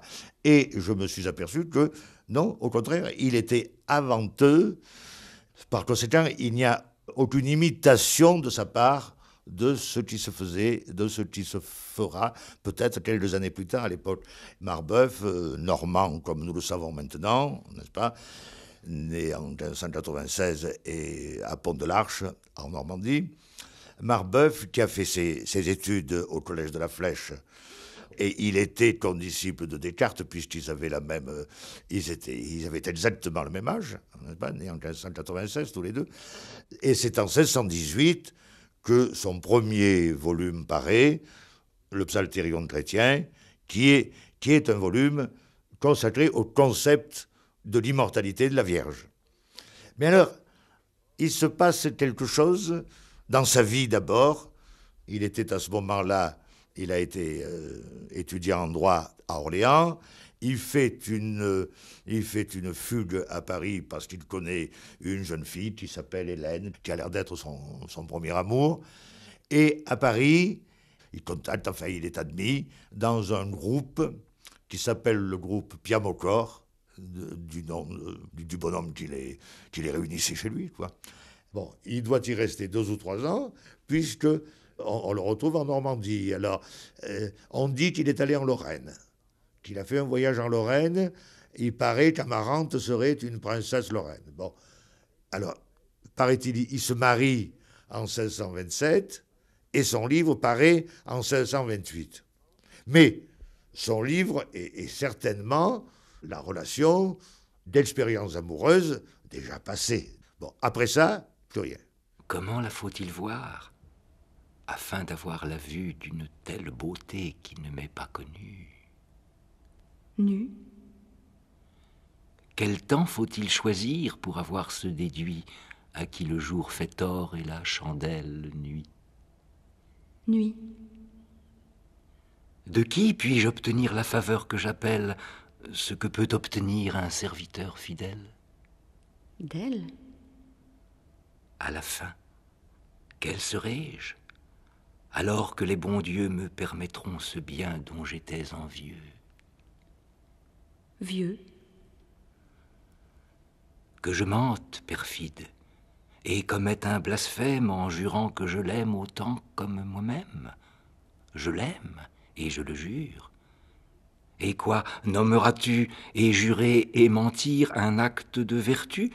S2: Et je me suis aperçu que, non, au contraire, il était avant eux. Par conséquent, il n'y a aucune imitation de sa part de ce qui se faisait, de ce qui se fera peut-être quelques années plus tard à l'époque. Marbeuf, normand comme nous le savons maintenant, n'est-ce pas, né en 1596 et à Pont-de-l'Arche, en Normandie. Marbeuf, qui a fait ses études au Collège de la Flèche, et il était condisciple de Descartes, puisqu'ils avaient ils avaient exactement le même âge, n'est-ce pas, nés en 1596 tous les deux. Et c'est en 1618 que son premier volume paraît, le Psaltérion chrétien, qui est un volume consacré au concept de l'immortalité de la Vierge. Mais alors, il se passe quelque chose dans sa vie d'abord. Il était à ce moment-là, il a été étudiant en droit à Orléans. Il fait une fugue à Paris parce qu'il connaît une jeune fille qui s'appelle Hélène, qui a l'air d'être son premier amour. Et à Paris, il contacte, enfin il est admis dans un groupe qui s'appelle le groupe Piamocor, du nom du bonhomme qui les réunissait chez lui, quoi. Bon, il doit y rester 2 ou 3 ans, puisque on le retrouve en Normandie. Alors, on dit qu'il est allé en Lorraine, qu'il a fait un voyage en Lorraine. Il paraît qu'Amarante serait une princesse lorraine. Bon, alors, paraît-il, il se marie en 1627 et son livre paraît en 1628. Mais son livre est certainement la relation d'expériences amoureuses déjà passées. Bon, après ça, plus rien.
S4: Comment la faut-il voir, afin d'avoir la vue d'une telle beauté qui ne m'est pas connue?
S1: Nu.
S4: Quel temps faut-il choisir pour avoir ce déduit à qui le jour fait tort et la chandelle nuit?
S1: Nuit.
S4: De qui puis-je obtenir la faveur que j'appelle ce que peut obtenir un serviteur fidèle?
S1: D'elle.
S4: À la fin, quel serai-je, alors que les bons dieux me permettront ce bien dont j'étais envieux?
S1: Vieux.
S4: Que je mente, perfide, et commette un blasphème en jurant que je l'aime autant comme moi-même. Je l'aime, et je le jure. Et quoi, nommeras-tu et jurer et mentir un acte de vertu?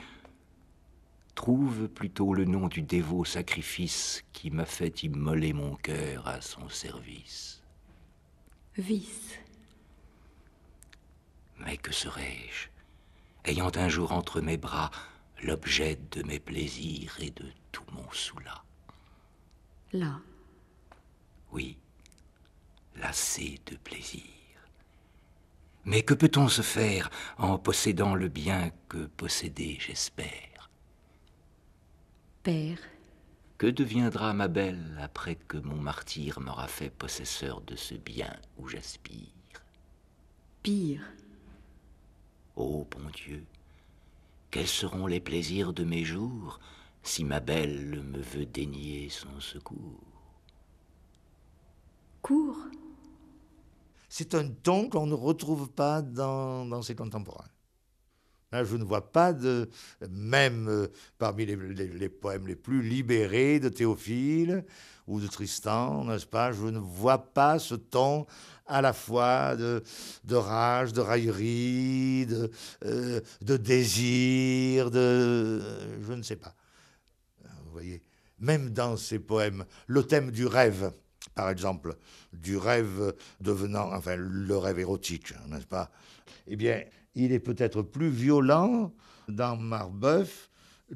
S4: Trouve plutôt le nom du dévot sacrifice qui m'a fait immoler mon cœur à son service.
S1: Vice.
S4: Mais que serais-je, ayant un jour entre mes bras l'objet de mes plaisirs et de tout mon soula?
S1: Là.
S4: Oui, lassé de plaisir. Mais que peut-on se faire en possédant le bien que posséder j'espère?
S1: Père.
S4: Que deviendra ma belle après que mon martyre m'aura fait possesseur de ce bien où j'aspire?
S1: Pire.
S4: Ô bon Dieu, quels seront les plaisirs de mes jours si ma belle me veut dénier son secours?
S1: Court.
S2: C'est un ton qu'on ne retrouve pas dans ses contemporains. Là, je ne vois pas même parmi les poèmes les plus libérés de Théophile ou de Tristan, n'est-ce pas, je ne vois pas ce ton à la fois de rage, de raillerie, de désir, je ne sais pas. Vous voyez, même dans ces poèmes, le thème du rêve, par exemple, du rêve devenant, enfin, le rêve érotique, n'est-ce pas? Eh bien, il est peut-être plus violent dans Marbeuf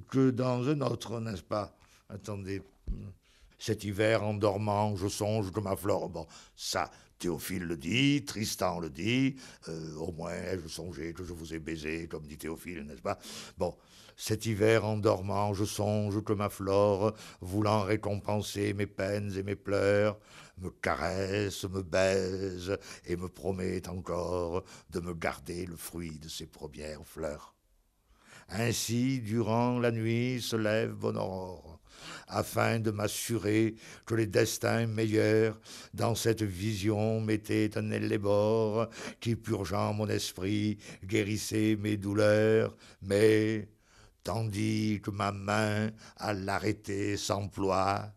S2: que dans un autre, n'est-ce pas? Attendez, cet hiver en dormant, je songe que ma flore... Bon, ça, Théophile le dit, Tristan le dit, au moins je songeais que je vous ai baisé, comme dit Théophile, n'est-ce pas? Bon, cet hiver en dormant, je songe que ma flore, voulant récompenser mes peines et mes pleurs, me caresse, me baise et me promet encore de me garder le fruit de ses premières fleurs. Ainsi, durant la nuit se lève bonne aurore, afin de m'assurer que les destins meilleurs dans cette vision mettaient un ellébore qui, purgeant mon esprit, guérissait mes douleurs, mais, tandis que ma main à l'arrêter s'emploie,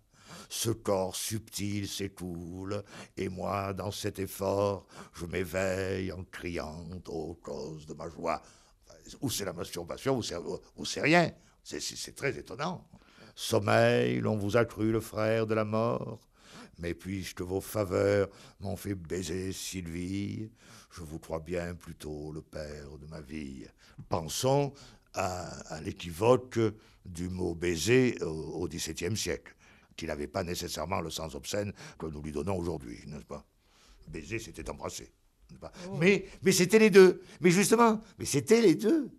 S2: ce corps subtil s'écoule, et moi, dans cet effort, je m'éveille en criant aux causes de ma joie. Ou c'est la masturbation, ou c'est rien. C'est très étonnant. Sommeil, l'on vous a cru le frère de la mort, mais puisque vos faveurs m'ont fait baiser Sylvie, je vous crois bien plutôt le père de ma vie. Pensons à l'équivoque du mot baiser au XVIIe siècle, qui n'avait pas nécessairement le sens obscène que nous lui donnons aujourd'hui, n'est-ce pas? Baiser, c'était embrasser. Oh. Mais c'était les deux. Mais justement, c'était les deux.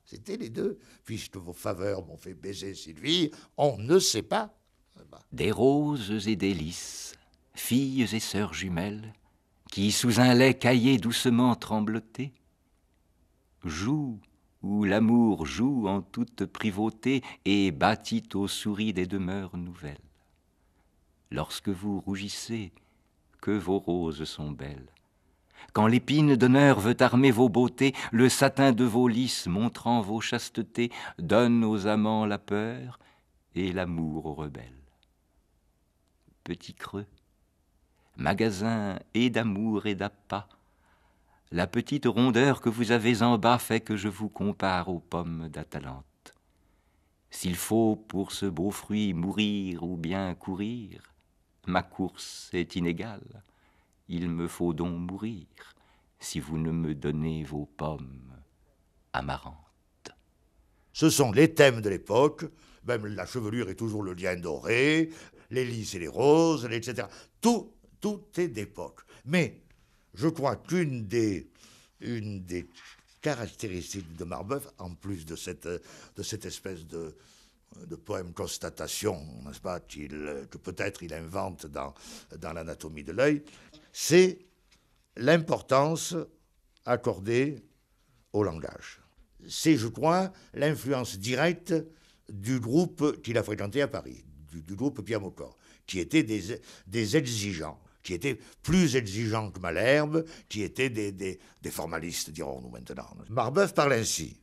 S2: C'était les deux. Puisque vos faveurs m'ont fait baiser Sylvie, on ne sait pas.
S4: Des roses et des lys, filles et sœurs jumelles, qui sous un lait caillé doucement trembloté, jouent où l'amour joue en toute privauté et bâtit aux souris des demeures nouvelles. Lorsque vous rougissez, que vos roses sont belles. Quand l'épine d'honneur veut armer vos beautés, le satin de vos lys montrant vos chastetés donne aux amants la peur et l'amour aux rebelles. Petit creux, magasin et d'amour et d'appât, la petite rondeur que vous avez en bas fait que je vous compare aux pommes d'Atalante. S'il faut pour ce beau fruit mourir ou bien courir, ma course est inégale. Il me faut donc mourir si vous ne me donnez vos pommes amarantes.
S2: Ce sont les thèmes de l'époque. Même la chevelure est toujours le lien doré, les lys et les roses, etc. Tout est d'époque. Mais je crois qu'une des caractéristiques de Marbeuf, en plus de cette espèce de poème constatation, n'est-ce pas, que peut-être il invente dans l'anatomie de l'œil, c'est l'importance accordée au langage. C'est, je crois, l'influence directe du groupe qu'il a fréquenté à Paris, du groupe Pierre Maucor, qui étaient des exigeants, qui étaient plus exigeants que Malherbe, qui étaient des formalistes, dirons-nous maintenant. Marbeuf parle ainsi.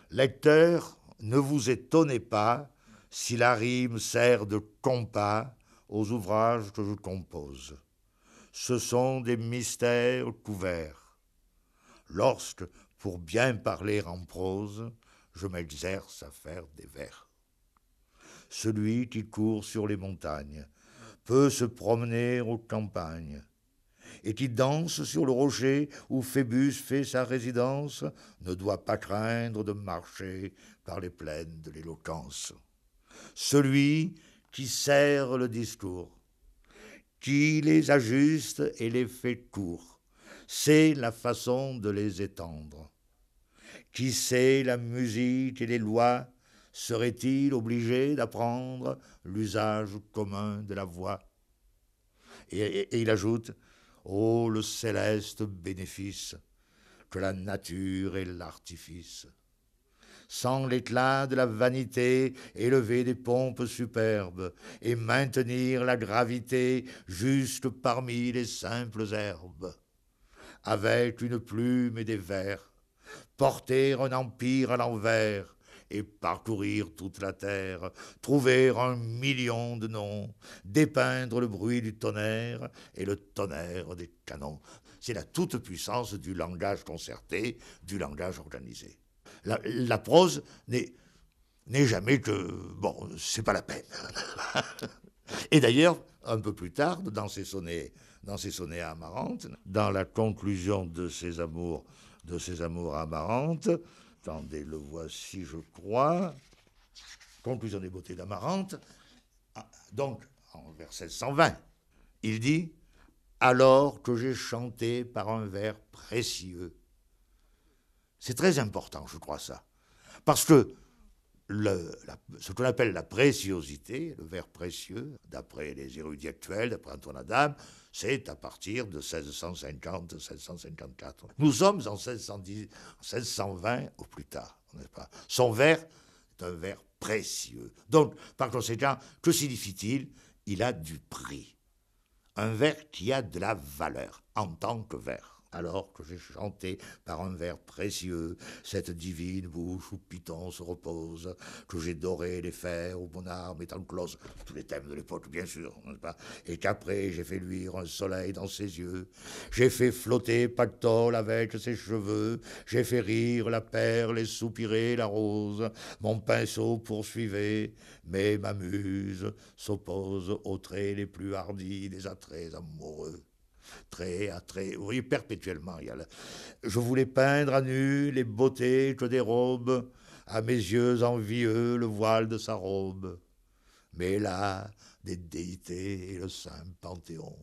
S2: Lecteur, ne vous étonnez pas si la rime sert de compas aux ouvrages que je compose. Ce sont des mystères couverts. Lorsque, pour bien parler en prose, je m'exerce à faire des vers. Celui qui court sur les montagnes peut se promener aux campagnes, et qui danse sur le rocher où Phébus fait sa résidence ne doit pas craindre de marcher par les plaines de l'éloquence. Celui qui serre le discours, qui les ajuste et les fait courts, c'est la façon de les étendre. Qui sait la musique et les lois serait-il obligé d'apprendre l'usage commun de la voix? Et il ajoute, ô le céleste bénéfice que la nature et l'artifice, sans l'éclat de la vanité, élever des pompes superbes et maintenir la gravité juste parmi les simples herbes, avec une plume et des vers, porter un empire à l'envers et parcourir toute la terre, trouver 1 million de noms, dépeindre le bruit du tonnerre et le tonnerre des canons. C'est la toute-puissance du langage concerté, du langage organisé. La prose n'est jamais que... Bon, c'est pas la peine. Et d'ailleurs, un peu plus tard, dans ses sonnets à Amarante, dans la conclusion de ses amours à Amarante, attendez, le voici, je crois, conclusion des beautés d'Amarante, donc en vers 1620, il dit « Alors que j'ai chanté par un vers précieux ». C'est très important, je crois ça, parce que ce qu'on appelle la préciosité, le vers précieux, d'après les érudits actuels, d'après Antoine Adam, c'est à partir de 1650-1654. Nous sommes en 1620 au plus tard, n'est-ce pas? Son vers est un vers précieux. Donc, par conséquent, que signifie-t-il? Il a du prix. Un vers qui a de la valeur en tant que vers. Alors que j'ai chanté par un vers précieux cette divine bouche où Python se repose, que j'ai doré les fers où mon arme est enclose, tous les thèmes de l'époque bien sûr, n'est-ce pas? Et qu'après j'ai fait luire un soleil dans ses yeux, j'ai fait flotter Pactole avec ses cheveux, j'ai fait rire la perle et soupirer la rose, mon pinceau poursuivait, mais ma muse s'oppose aux traits les plus hardis des attraits amoureux. Trait à trait, vous voyez, perpétuellement. Je voulais peindre à nu les beautés que dérobe à mes yeux envieux le voile de sa robe. Mais là, des déités et le saint Panthéon.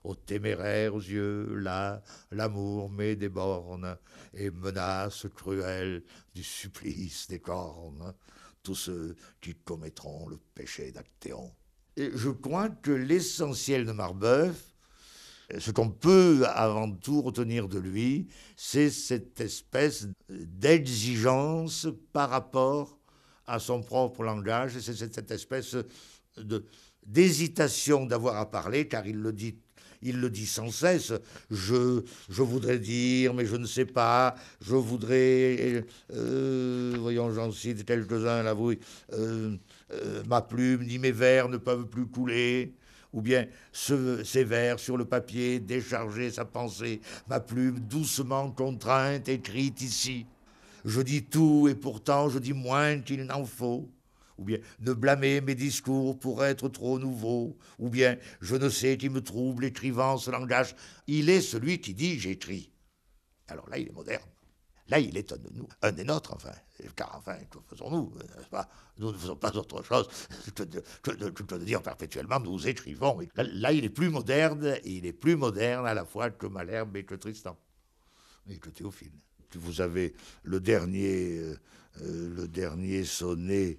S2: Aux téméraires yeux, là, l'amour met des bornes et menace cruelle du supplice des cornes, tous ceux qui commettront le péché d'Actéon. Et je crois que l'essentiel de Marbeuf, ce qu'on peut avant tout retenir de lui, c'est cette espèce d'exigence par rapport à son propre langage, c'est cette espèce d'hésitation d'avoir à parler, car il le dit sans cesse, je voudrais dire, mais je ne sais pas, je voudrais, voyons, j'en cite quelques-uns là, oui, ma plume ni mes vers ne peuvent plus couler. Ou bien ces vers sur le papier, décharger sa pensée, ma plume doucement contrainte, écrite ici. Je dis tout et pourtant je dis moins qu'il n'en faut. Ou bien ne blâmer mes discours pour être trop nouveaux. Ou bien je ne sais qui me trouble écrivant ce langage. Il est celui qui dit j'écris. Alors là il est moderne. Là, il est un des nôtres, enfin. Car, enfin, que faisons-nous, n'est-ce pas? Nous ne faisons pas autre chose que de dire perpétuellement, nous écrivons. Là, il est plus moderne, et il est plus moderne à la fois que Malherbe et que Tristan, et que Théophile. Vous avez le dernier sonnet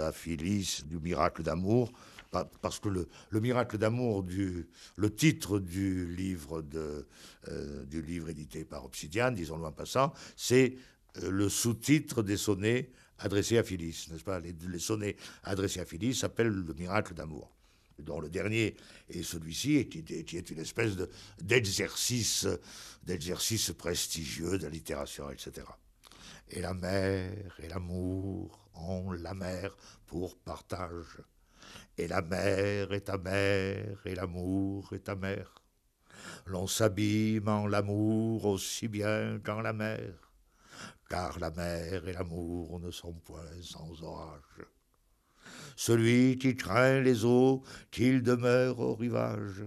S2: à Phyllis du miracle d'amour, parce que le miracle d'amour, le titre du livre édité par Obsidiane, disons-le en passant, c'est le sous-titre des sonnets adressés à Phyllis, n'est-ce pas? Les sonnets adressés à Phyllis s'appellent le miracle d'amour, dont le dernier est celui-ci, qui est une espèce d'exercice prestigieux d'allitération, etc. Et la mer et l'amour ont la mer pour partage. Et la mer est amère, et l'amour est amer. L'on s'abîme en l'amour aussi bien qu'en la mer, car la mer et l'amour ne sont point sans orage. Celui qui craint les eaux, qu'il demeure au rivage.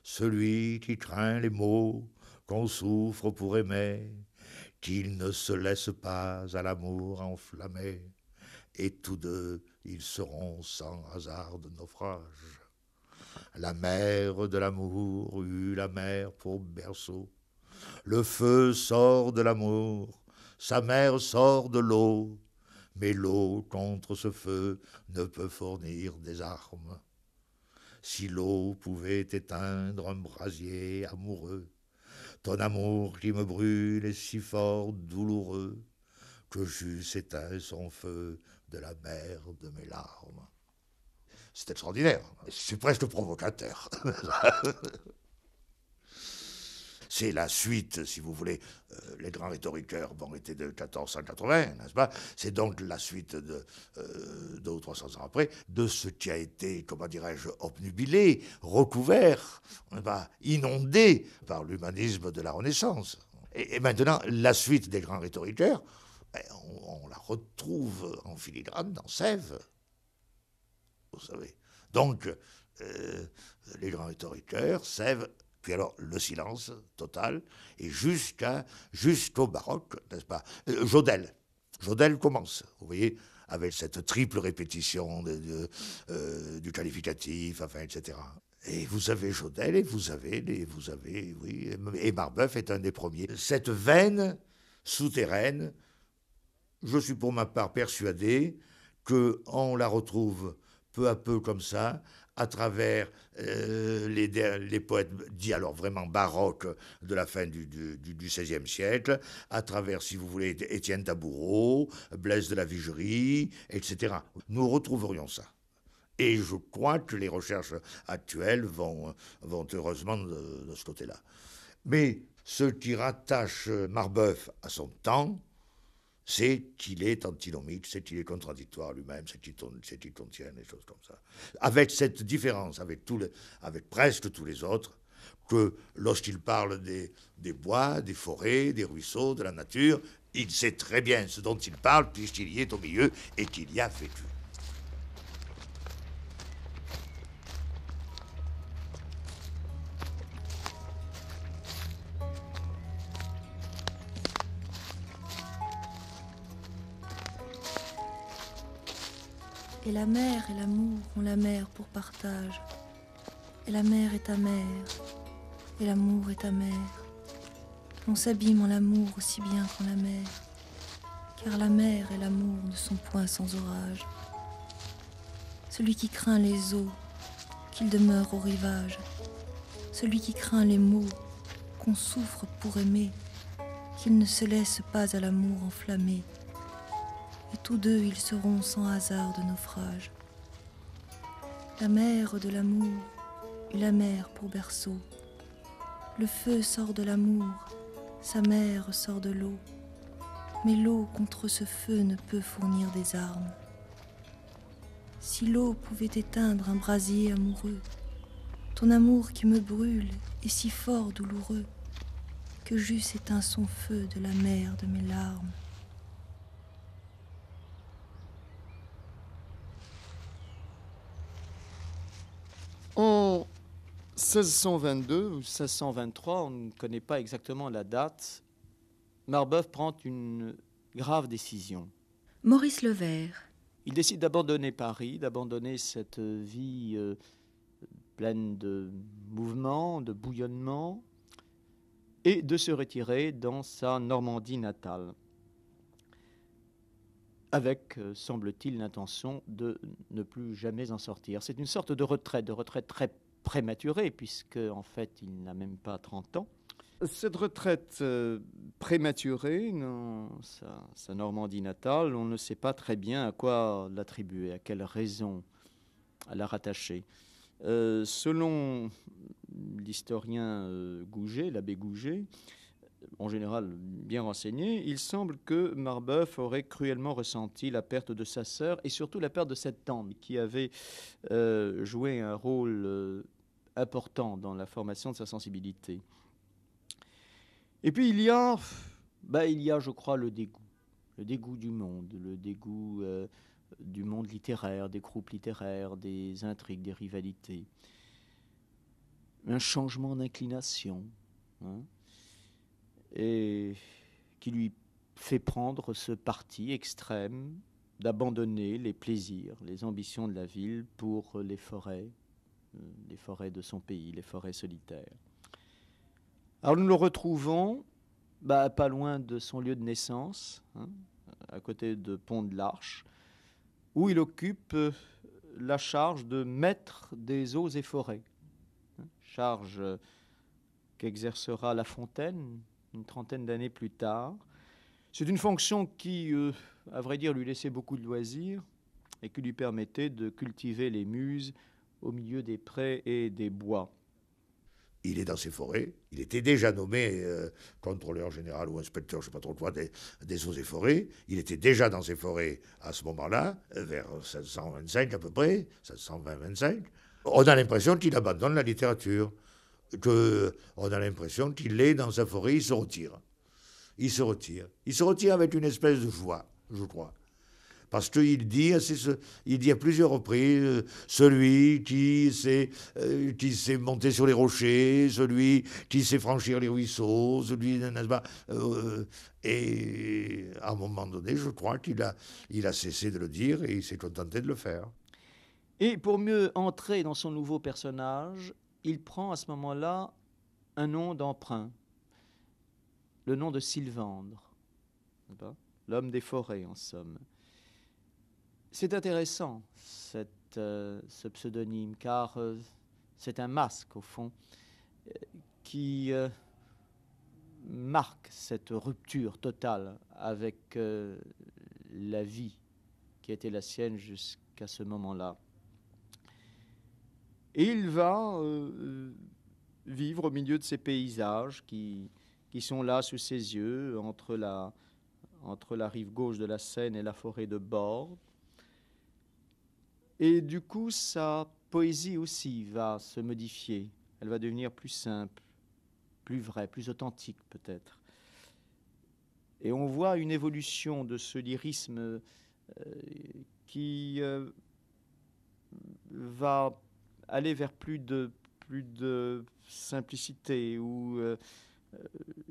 S2: Celui qui craint les maux, qu'on souffre pour aimer, qu'il ne se laisse pas à l'amour enflammer. Et tous deux, ils seront sans hasard de naufrage. La mer de l'amour eut la mer pour berceau. Le feu sort de l'amour, sa mère sort de l'eau. Mais l'eau contre ce feu ne peut fournir des armes. Si l'eau pouvait éteindre un brasier amoureux, ton amour qui me brûle est si fort douloureux que j'eusse éteint son feu de la mer de mes larmes. C'est extraordinaire, c'est presque provocateur. C'est la suite, si vous voulez, les grands rhétoriqueurs étaient de 1480, n'est-ce pas? C'est donc la suite de 200 ou 300 ans après, de ce qui a été, comment dirais-je, obnubilé, recouvert, inondé par l'humanisme de la Renaissance. Et maintenant, la suite des grands rhétoriqueurs, on la retrouve en filigrane dans Sèvres, vous savez. Donc, les grands rhétoriqueurs, Sèvres, puis alors le silence total, et jusqu'au baroque, n'est-ce pas? Jodelle. Jodelle commence, vous voyez, avec cette triple répétition du qualificatif, enfin, etc. Et vous avez Jodelle, et vous avez, oui, et Marbeuf est un des premiers. Cette veine souterraine, je suis pour ma part persuadé qu'on la retrouve peu à peu comme ça, à travers les poètes dits alors vraiment baroques de la fin du XVIe siècle, à travers, si vous voulez, Étienne Taboureau, Blaise de la Vigerie, etc. Nous retrouverions ça. Et je crois que les recherches actuelles vont heureusement de ce côté-là. Mais ce qui rattache Marbeuf à son temps, c'est qu'il est antinomique, c'est qu'il est contradictoire lui-même, c'est qu'il contient des choses comme ça. Avec cette différence, avec presque tous les autres, que lorsqu'il parle des bois, des forêts, des ruisseaux, de la nature, il sait très bien ce dont il parle puisqu'il y est au milieu et qu'il y a vécu.
S5: Et la mer et l'amour ont la mer pour partage. Et la mer est amère, et l'amour est amer. On s'abîme en l'amour aussi bien qu'en la mer, car la mer et l'amour ne sont point sans orage. Celui qui craint les eaux, qu'il demeure au rivage. Celui qui craint les maux, qu'on souffre pour aimer, qu'il ne se laisse pas à l'amour enflammer. Et tous deux ils seront sans hasard de naufrage. La mer de l'amour eut la mer pour berceau. Le feu sort de l'amour, sa mère sort de l'eau. Mais l'eau contre ce feu ne peut fournir des armes. Si l'eau pouvait éteindre un brasier amoureux, ton amour qui me brûle est si fort douloureux que j'eusse éteint son feu de la mer de mes larmes.
S3: En 1622 ou 1623, on ne connaît pas exactement la date, Marbeuf prend une grave décision.
S1: Maurice Levert.
S3: Il décide d'abandonner Paris, d'abandonner cette vie pleine de mouvements, de bouillonnement, et de se retirer dans sa Normandie natale, avec, semble-t-il, l'intention de ne plus jamais en sortir. C'est une sorte de retraite très prématurée, puisque, en fait, il n'a même pas 30 ans. Cette retraite prématurée dans sa Normandie natale, on ne sait pas très bien à quoi l'attribuer, à quelle raison la rattacher. Selon l'historien Gouget, l'abbé Gouget, en général bien renseigné, il semble que Marbeuf aurait cruellement ressenti la perte de sa sœur et surtout la perte de cette tante qui avait joué un rôle important dans la formation de sa sensibilité. Et puis il y a, je crois, le dégoût du monde, le dégoût du monde littéraire, des groupes littéraires, des intrigues, des rivalités, un changement d'inclination, hein, et qui lui fait prendre ce parti extrême d'abandonner les plaisirs, les ambitions de la ville pour les forêts de son pays, les forêts solitaires. Alors nous le retrouvons Pas loin de son lieu de naissance, hein, à côté de Pont de l'Arche, où il occupe la charge de maître des eaux et forêts, hein, charge qu'exercera La Fontaine une trentaine d'années plus tard. C'est une fonction qui, à vrai dire, lui laissait beaucoup de loisirs et qui lui permettait de cultiver les muses au milieu des prés et des bois.
S2: Il est dans ses forêts. Il était déjà nommé contrôleur général ou inspecteur, je ne sais pas trop quoi, des eaux et forêts. Il était déjà dans ses forêts à ce moment-là, vers 1725 à peu près, 1720-25. On a l'impression qu'il abandonne la littérature. On a l'impression qu'il est dans sa forêt, il se retire. Il se retire. Il se retire avec une espèce de joie, je crois. Parce qu'il dit, il dit à plusieurs reprises, celui qui sait monter sur les rochers, celui qui sait franchir les ruisseaux, celui, n'est-ce pas, et à un moment donné, je crois qu'il a cessé de le dire et il s'est contenté de le faire.
S3: Et pour mieux entrer dans son nouveau personnage, il prend à ce moment-là un nom d'emprunt, le nom de Sylvandre, l'homme des forêts en somme. C'est intéressant, ce pseudonyme, car c'est un masque, au fond, qui marque cette rupture totale avec la vie qui était la sienne jusqu'à ce moment-là. Et il va vivre au milieu de ces paysages qui sont là sous ses yeux, entre la rive gauche de la Seine et la forêt de Borde. Et du coup, sa poésie aussi va se modifier. Elle va devenir plus simple, plus vraie, plus authentique peut-être. Et on voit une évolution de ce lyrisme qui va aller vers plus de simplicité, où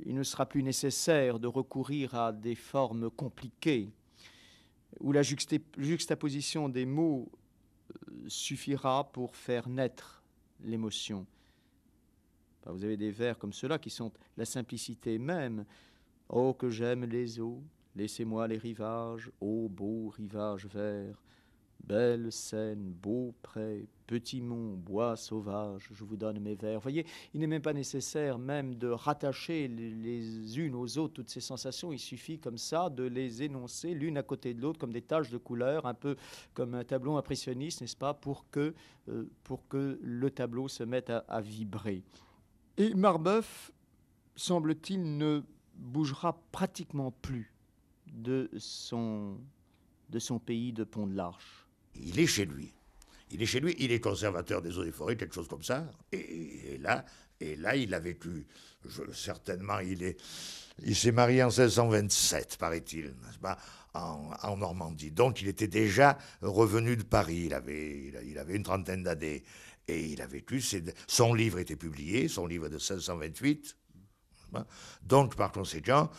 S3: il ne sera plus nécessaire de recourir à des formes compliquées, où la juxtaposition des mots suffira pour faire naître l'émotion. Vous avez des vers comme ceux-là qui sont la simplicité même. « Oh, que j'aime les eaux, laissez-moi les rivages, ô beau rivage vert, belle Seine, beau pré, petit mont, bois sauvage, je vous donne mes vers. » Vous voyez, il n'est même pas nécessaire même de rattacher les unes aux autres toutes ces sensations. Il suffit comme ça de les énoncer l'une à côté de l'autre comme des taches de couleur, un peu comme un tableau impressionniste, n'est-ce pas, pour que le tableau se mette à vibrer. Et Marbeuf, semble-t-il, ne bougera pratiquement plus de son pays de Pont de l'Arche.
S2: Il est chez lui. Il est chez lui, il est conservateur des eaux et forêts, quelque chose comme ça. Et là, il a vécu, certainement, il s'est marié en 1627, paraît-il, n'est-ce pas, en Normandie. Donc il était déjà revenu de Paris, il avait une trentaine d'années. Et il a vécu, son livre était publié, son livre de 1628. Donc par conséquent,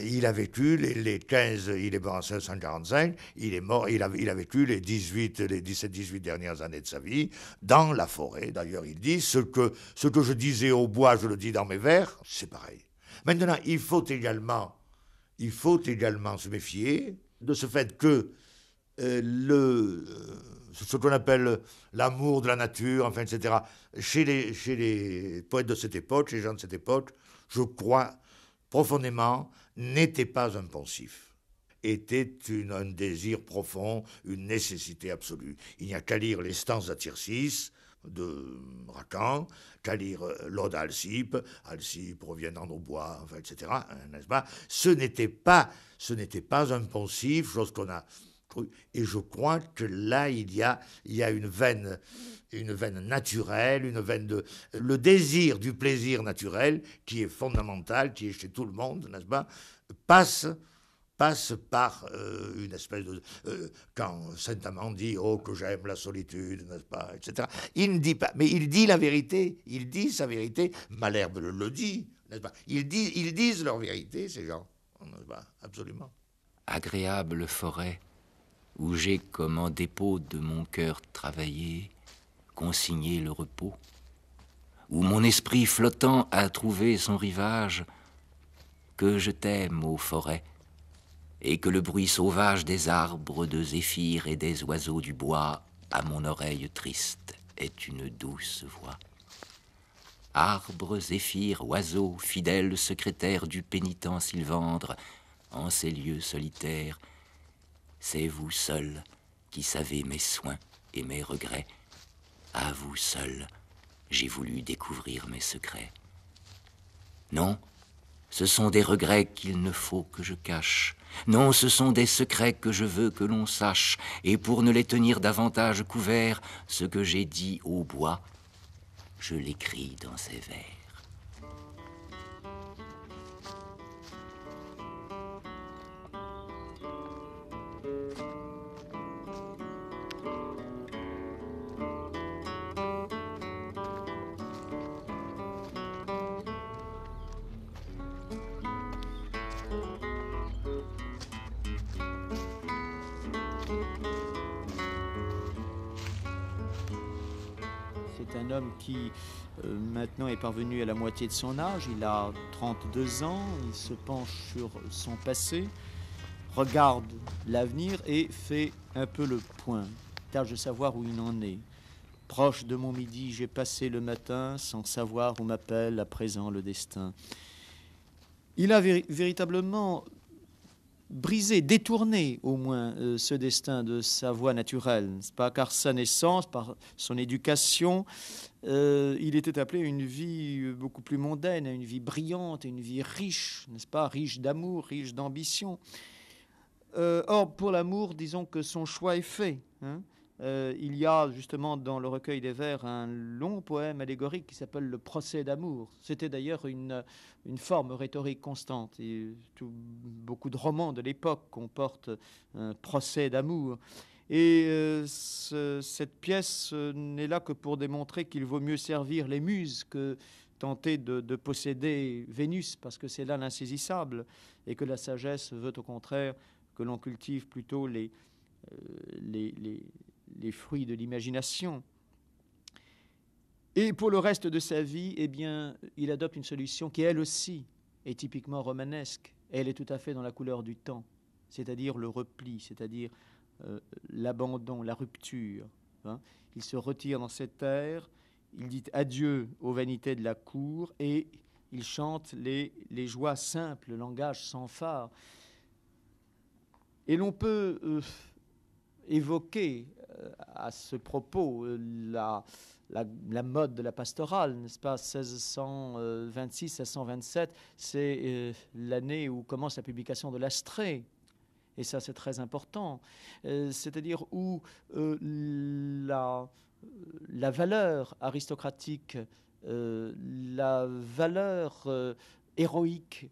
S2: il a vécu les 15, il est mort en 1645, il est mort, il a vécu les 17-18 dernières années de sa vie dans la forêt. D'ailleurs, il dit ce que je disais au bois, je le dis dans mes vers, c'est pareil. Maintenant, il faut également se méfier de ce fait que ce qu'on appelle l'amour de la nature, enfin, etc., chez les poètes de cette époque, chez les gens de cette époque, je crois profondément, n'était pas un poncif, était un désir profond, une nécessité absolue. Il n'y a qu'à lire les stances d'Atircis de Racan, qu'à lire l'Ode à Alcippe revient dans nos bois, enfin, etc., n'est-ce pas ? Ce n'était pas un poncif, chose qu'on a... Et je crois que là, il y a une veine naturelle, une veine le désir du plaisir naturel qui est fondamental, qui est chez tout le monde, n'est-ce pas, passe par une espèce de... quand Saint-Amand dit « Oh, que j'aime la solitude », n'est-ce pas, etc. Il ne dit pas, mais il dit la vérité, il dit sa vérité, Malherbe le dit, n'est-ce pas. Ils disent leur vérité, ces gens, n'est-ce pas, absolument.
S4: Agréable forêt, où j'ai comme en dépôt de mon cœur travaillé, consigné le repos, où mon esprit flottant a trouvé son rivage, que je t'aime, ô forêt, et que le bruit sauvage des arbres, de zéphyr et des oiseaux du bois, à mon oreille triste, est une douce voix. Arbres, zéphyrs, oiseaux, fidèles secrétaires du pénitent Sylvandre, en ces lieux solitaires, c'est vous seul qui savez mes soins et mes regrets. À vous seul, j'ai voulu découvrir mes secrets. Non, ce sont des regrets qu'il ne faut que je cache. Non, ce sont des secrets que je veux que l'on sache. Et pour ne les tenir davantage couverts, ce que j'ai dit au bois, je l'écris dans ces vers.
S3: C'est un homme qui maintenant est parvenu à la moitié de son âge, il a 32 ans, il se penche sur son passé, regarde l'avenir et fait un peu le point, tâche de savoir où il en est. Proche de mon midi, j'ai passé le matin sans savoir où m'appelle à présent le destin. Il a véritablement brisé, détourné au moins ce destin de sa voie naturelle, n'est-ce pas? Car sa naissance, par son éducation, il était appelé à une vie beaucoup plus mondaine, à une vie brillante, à une vie riche, n'est-ce pas? Riche d'amour, riche d'ambition. Or, pour l'amour, disons que son choix est fait, hein. Il y a justement dans le recueil des vers un long poème allégorique qui s'appelle le procès d'amour. C'était d'ailleurs une forme rhétorique constante. Et beaucoup de romans de l'époque comportent un procès d'amour. Et cette pièce n'est là que pour démontrer qu'il vaut mieux servir les muses que tenter de posséder Vénus, parce que c'est là l'insaisissable, et que la sagesse veut au contraire que l'on cultive plutôt les fruits de l'imagination. Et pour le reste de sa vie, eh bien, il adopte une solution qui, elle aussi, est typiquement romanesque. Elle est tout à fait dans la couleur du temps, c'est-à-dire le repli, c'est-à-dire l'abandon, la rupture, hein. Il se retire dans cette terre, il dit adieu aux vanités de la cour et il chante les joies simples, le langage sans phare. Et l'on peut évoquer à ce propos la mode de la pastorale, n'est-ce pas? 1626-1627, c'est l'année où commence la publication de l'Astrée. Et ça, c'est très important. C'est-à-dire où la valeur aristocratique, la valeur héroïque,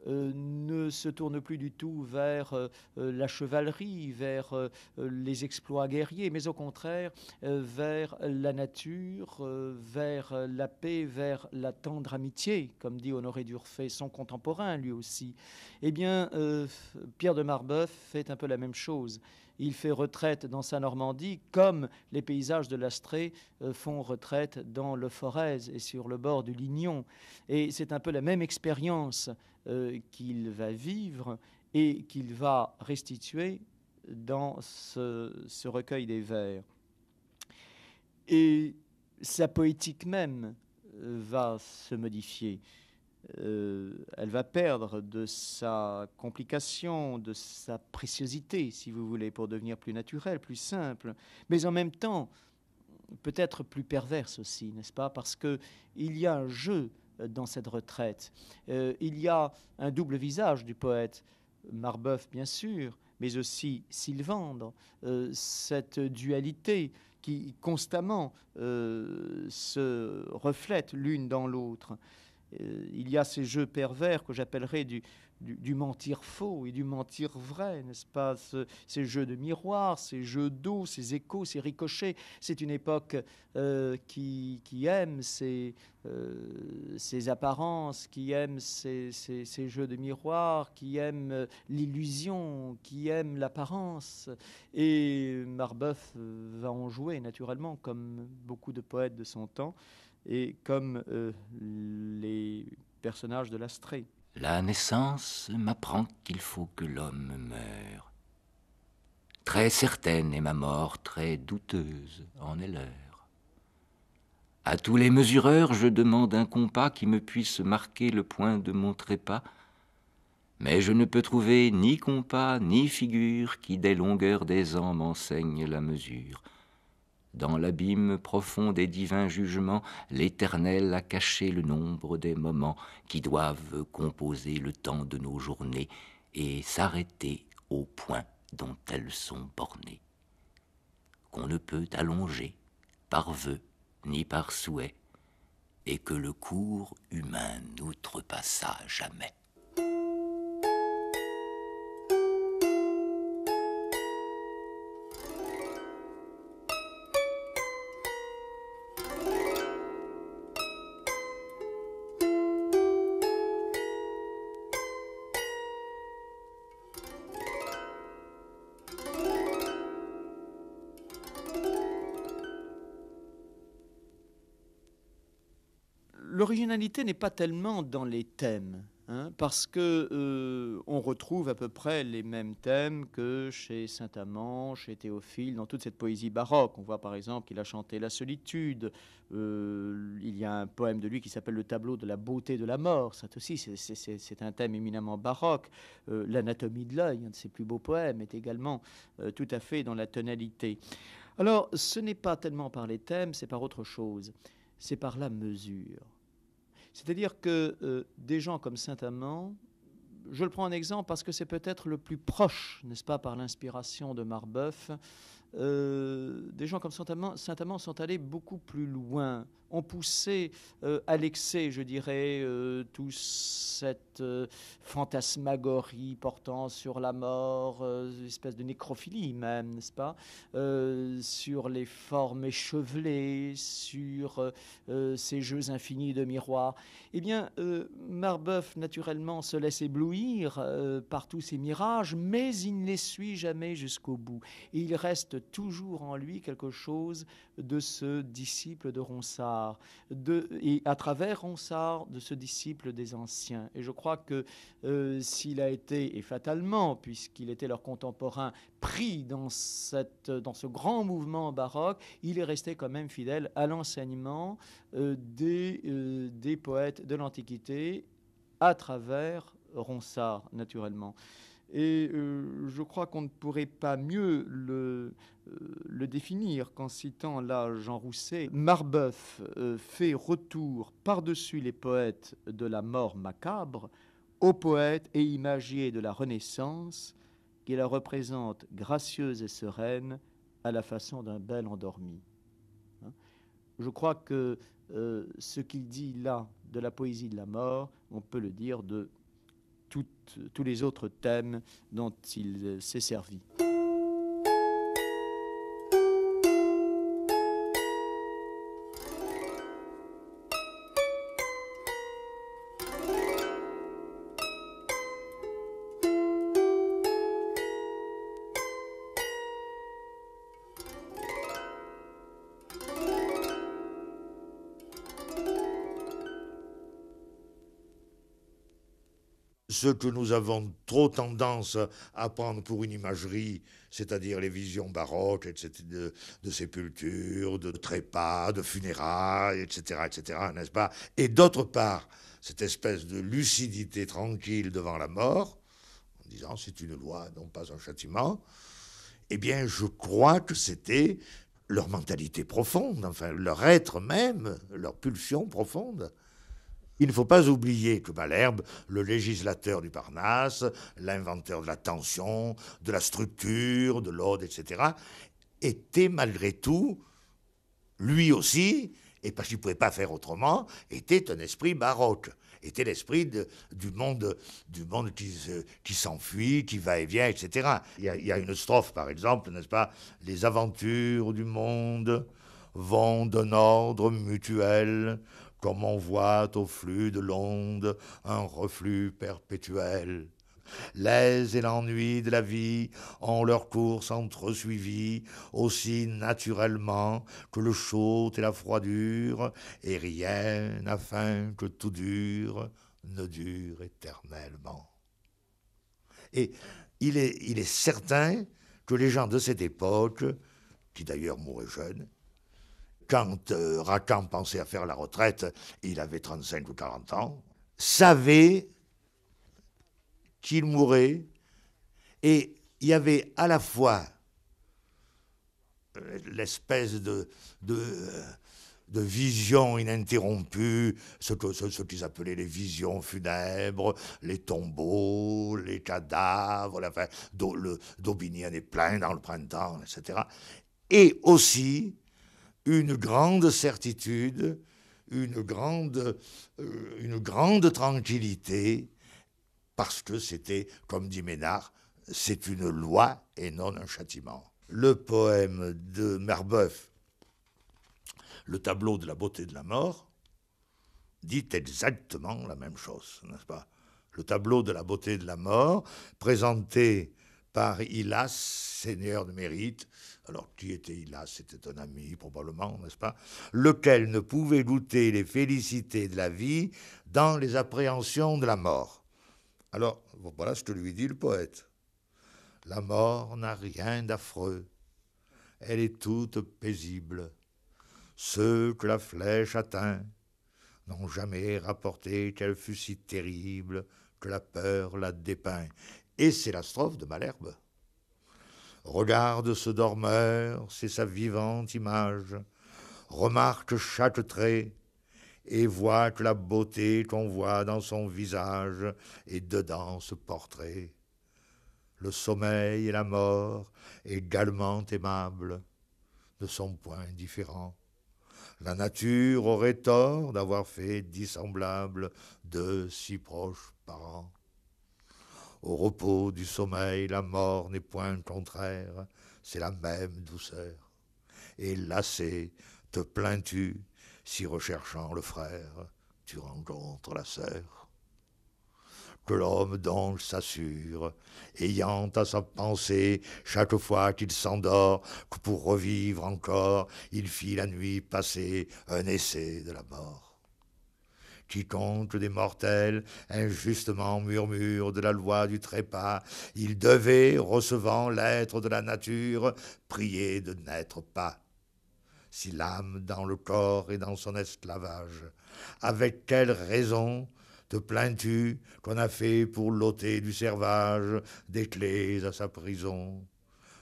S3: ne se tourne plus du tout vers la chevalerie, vers les exploits guerriers, mais au contraire vers la nature, vers la paix, vers la tendre amitié, comme dit Honoré d'Urfé, son contemporain lui aussi. Eh bien, Pierre de Marbeuf fait un peu la même chose. Il fait retraite dans sa Normandie, comme les paysages de l'Astrée font retraite dans le Forez et sur le bord du Lignon. Et c'est un peu la même expérience qu'il va vivre et qu'il va restituer dans ce recueil des vers. Et sa poétique même va se modifier. Elle va perdre de sa complication, de sa préciosité, si vous voulez, pour devenir plus naturelle, plus simple, mais en même temps, peut-être plus perverse aussi, n'est-ce pas? Parce qu'il y a un jeu dans cette retraite. Il y a un double visage du poète, Marbeuf bien sûr, mais aussi Sylvandre, cette dualité qui constamment se reflète l'une dans l'autre. Il y a ces jeux pervers que j'appellerais du mentir faux et du mentir vrai, n'est-ce pas? Ces jeux de miroir, ces jeux d'eau, ces échos, ces ricochets. C'est une époque qui aime ces apparences, qui aime ces jeux de miroir, qui aime l'illusion, qui aime l'apparence. Et Marbeuf va en jouer naturellement, comme beaucoup de poètes de son temps, et comme les personnages de l'Astrée.
S4: La naissance m'apprend qu'il faut que l'homme meure. Très certaine est ma mort, très douteuse en est l'heure. À tous les mesureurs, je demande un compas qui me puisse marquer le point de mon trépas, mais je ne peux trouver ni compas ni figure qui des longueurs des ans m'enseigne la mesure. Dans l'abîme profond des divins jugements, l'Éternel a caché le nombre des moments qui doivent composer le temps de nos journées et s'arrêter au point dont elles sont bornées. Qu'on ne peut allonger par vœu ni par souhait, et que le cours humain n'outrepassa jamais.
S3: L'originalité n'est pas tellement dans les thèmes, parce que on retrouve à peu près les mêmes thèmes que chez Saint-Amand, chez Théophile, dans toute cette poésie baroque. On voit par exemple qu'il a chanté la solitude. Il y a un poème de lui qui s'appelle le tableau de la beauté de la mort. Ça aussi, c'est un thème éminemment baroque. L'anatomie de l'œil, un de ses plus beaux poèmes, est également tout à fait dans la tonalité. Alors, ce n'est pas tellement par les thèmes, c'est par autre chose. C'est par la mesure. C'est-à-dire que des gens comme Saint-Amand, je le prends en exemple parce que c'est peut-être le plus proche, n'est-ce pas, par l'inspiration de Marbeuf, des gens comme Saint-Amand sont allés beaucoup plus loin, ont poussé à l'excès, je dirais, toute cette fantasmagorie portant sur la mort, une espèce de nécrophilie même, n'est-ce pas, sur les formes échevelées, sur ces jeux infinis de miroirs. Eh bien, Marbeuf, naturellement, se laisse éblouir par tous ces mirages, mais il ne les suit jamais jusqu'au bout. Et il reste toujours en lui quelque chose de ce disciple de Ronsard, et à travers Ronsard, de ce disciple des anciens. Et je crois que s'il a été, et fatalement, puisqu'il était leur contemporain, pris dans ce grand mouvement baroque, il est resté quand même fidèle à l'enseignement des poètes de l'Antiquité à travers Ronsard, naturellement. Et je crois qu'on ne pourrait pas mieux le définir qu'en citant là Jean Rousset. Marbeuf fait retour par-dessus les poètes de la mort macabre aux poètes et imagiers de la Renaissance qui la représentent gracieuse et sereine à la façon d'un bel endormi. Je crois que ce qu'il dit là de la poésie de la mort, on peut le dire de tous les autres thèmes dont il s'est servi.
S2: Ce que nous avons trop tendance à prendre pour une imagerie, c'est-à-dire les visions baroques, etc., de sépultures, de trépas, de funérailles, etc., n'est-ce pas? Et d'autre part, cette espèce de lucidité tranquille devant la mort, en disant c'est une loi, non pas un châtiment, eh bien je crois que c'était leur mentalité profonde, enfin leur être même, leur pulsion profonde. Il ne faut pas oublier que Malherbe, le législateur du Parnasse, l'inventeur de la tension, de la structure, de l'ode, etc., était malgré tout, lui aussi, et parce qu'il ne pouvait pas faire autrement, était un esprit baroque, était l'esprit du monde qui s'enfuit, qui va et vient, etc. Il y a une strophe, par exemple, n'est-ce pas? « Les aventures du monde vont d'un ordre mutuel, comme on voit au flux de l'onde un reflux perpétuel. L'aise et l'ennui de la vie ont leur course entresuivie aussi naturellement que le chaud et la froidure, et rien afin que tout dure ne dure éternellement. Et il est certain que les gens de cette époque, qui d'ailleurs mouraient jeunes, quand Racan pensait à faire la retraite, il avait 35 ou 40 ans, savaient qu'il mourrait, et il y avait à la fois l'espèce de vision ininterrompue, ce qu'ils appelaient les visions funèbres, les tombeaux, les cadavres, enfin, d'Aubigny en est plein dans le printemps, etc. Et aussi une grande certitude, une grande tranquillité, parce que c'était, comme dit Ménard, c'est une loi et non un châtiment. Le poème de Marbeuf, le tableau de la beauté de la mort, dit exactement la même chose, n'est-ce pas? Le tableau de la beauté de la mort, présenté par Hylas, seigneur de Mérite. Alors, qui était Hylas? C'était un ami, probablement, n'est-ce pas? Lequel ne pouvait goûter les félicités de la vie dans les appréhensions de la mort. Alors, voilà ce que lui dit le poète. La mort n'a rien d'affreux, elle est toute paisible. Ceux que la flèche atteint n'ont jamais rapporté qu'elle fût si terrible que la peur la dépeint. Et c'est la strophe de Malherbe. Regarde ce dormeur, c'est sa vivante image. Remarque chaque trait et vois que la beauté qu'on voit dans son visage est dedans ce portrait. Le sommeil et la mort, également aimables, ne sont point différents. La nature aurait tort d'avoir fait dissemblables deux si proches parents. Au repos du sommeil, la mort n'est point contraire, c'est la même douceur. Et lassé, te plains-tu, si recherchant le frère, tu rencontres la sœur. Que l'homme donc s'assure, ayant à sa pensée, chaque fois qu'il s'endort, que pour revivre encore, il fit la nuit passée un essai de la mort. Quiconque des mortels injustement murmure de la loi du trépas, il devait, recevant l'être de la nature, prier de n'être pas. Si l'âme dans le corps est dans son esclavage, avec quelle raison te plains-tu qu'on a fait pour l'ôter du servage des clés à sa prison?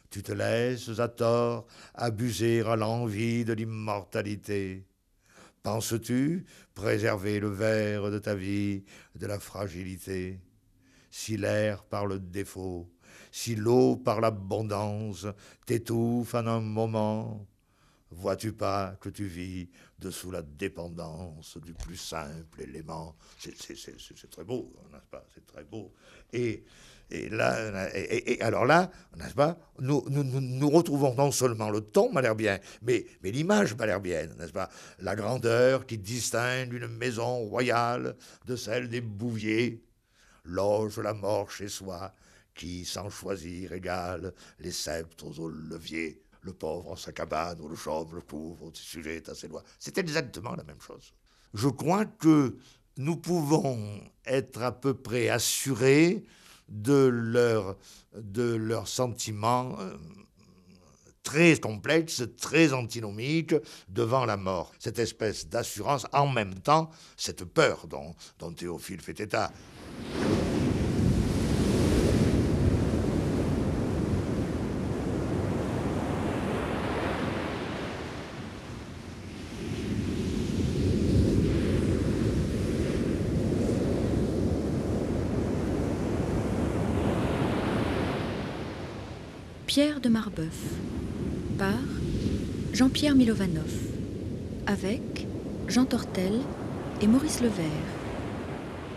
S2: Tu te laisses à tort abuser à l'envie de l'immortalité. Penses-tu préserver le verre de ta vie de la fragilité? Si l'air par le défaut, si l'eau par l'abondance t'étouffe en un moment, vois-tu pas que tu vis dessous la dépendance du plus simple élément? C'est très beau, n'est-ce pas? C'est très beau. Et alors là, n'est-ce pas, nous retrouvons non seulement le ton malherbien, mais l'image malherbienne, n'est-ce pas? La grandeur qui distingue une maison royale de celle des Bouviers, loge la mort chez soi, qui, sans choisir, égale les sceptres au levier. Le pauvre en sa cabane, ou le chauve, le pauvre, sujet à ses lois. C'est exactement la même chose. Je crois que nous pouvons être à peu près assurés de leurs sentiments très complexes, très antinomiques devant la mort. Cette espèce d'assurance, en même temps, cette peur dont Théophile fait état.
S1: Pierre de Marbeuf, par Jean-Pierre Milovanov, avec Jean Tortel et Maurice Levert.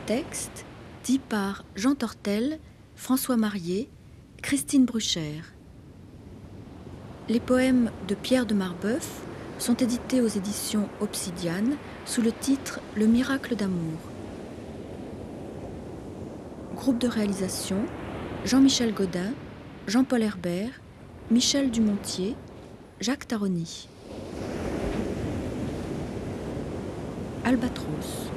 S1: Texte dit par Jean Tortel, François Marié, Christine Brucher. Les poèmes de Pierre de Marbeuf sont édités aux éditions Obsidiane sous le titre Le miracle d'amour. Groupe de réalisation, Jean-Michel Gaudin, Jean-Paul Herbert, Michel Dumontier, Jacques Taroni. Albatros.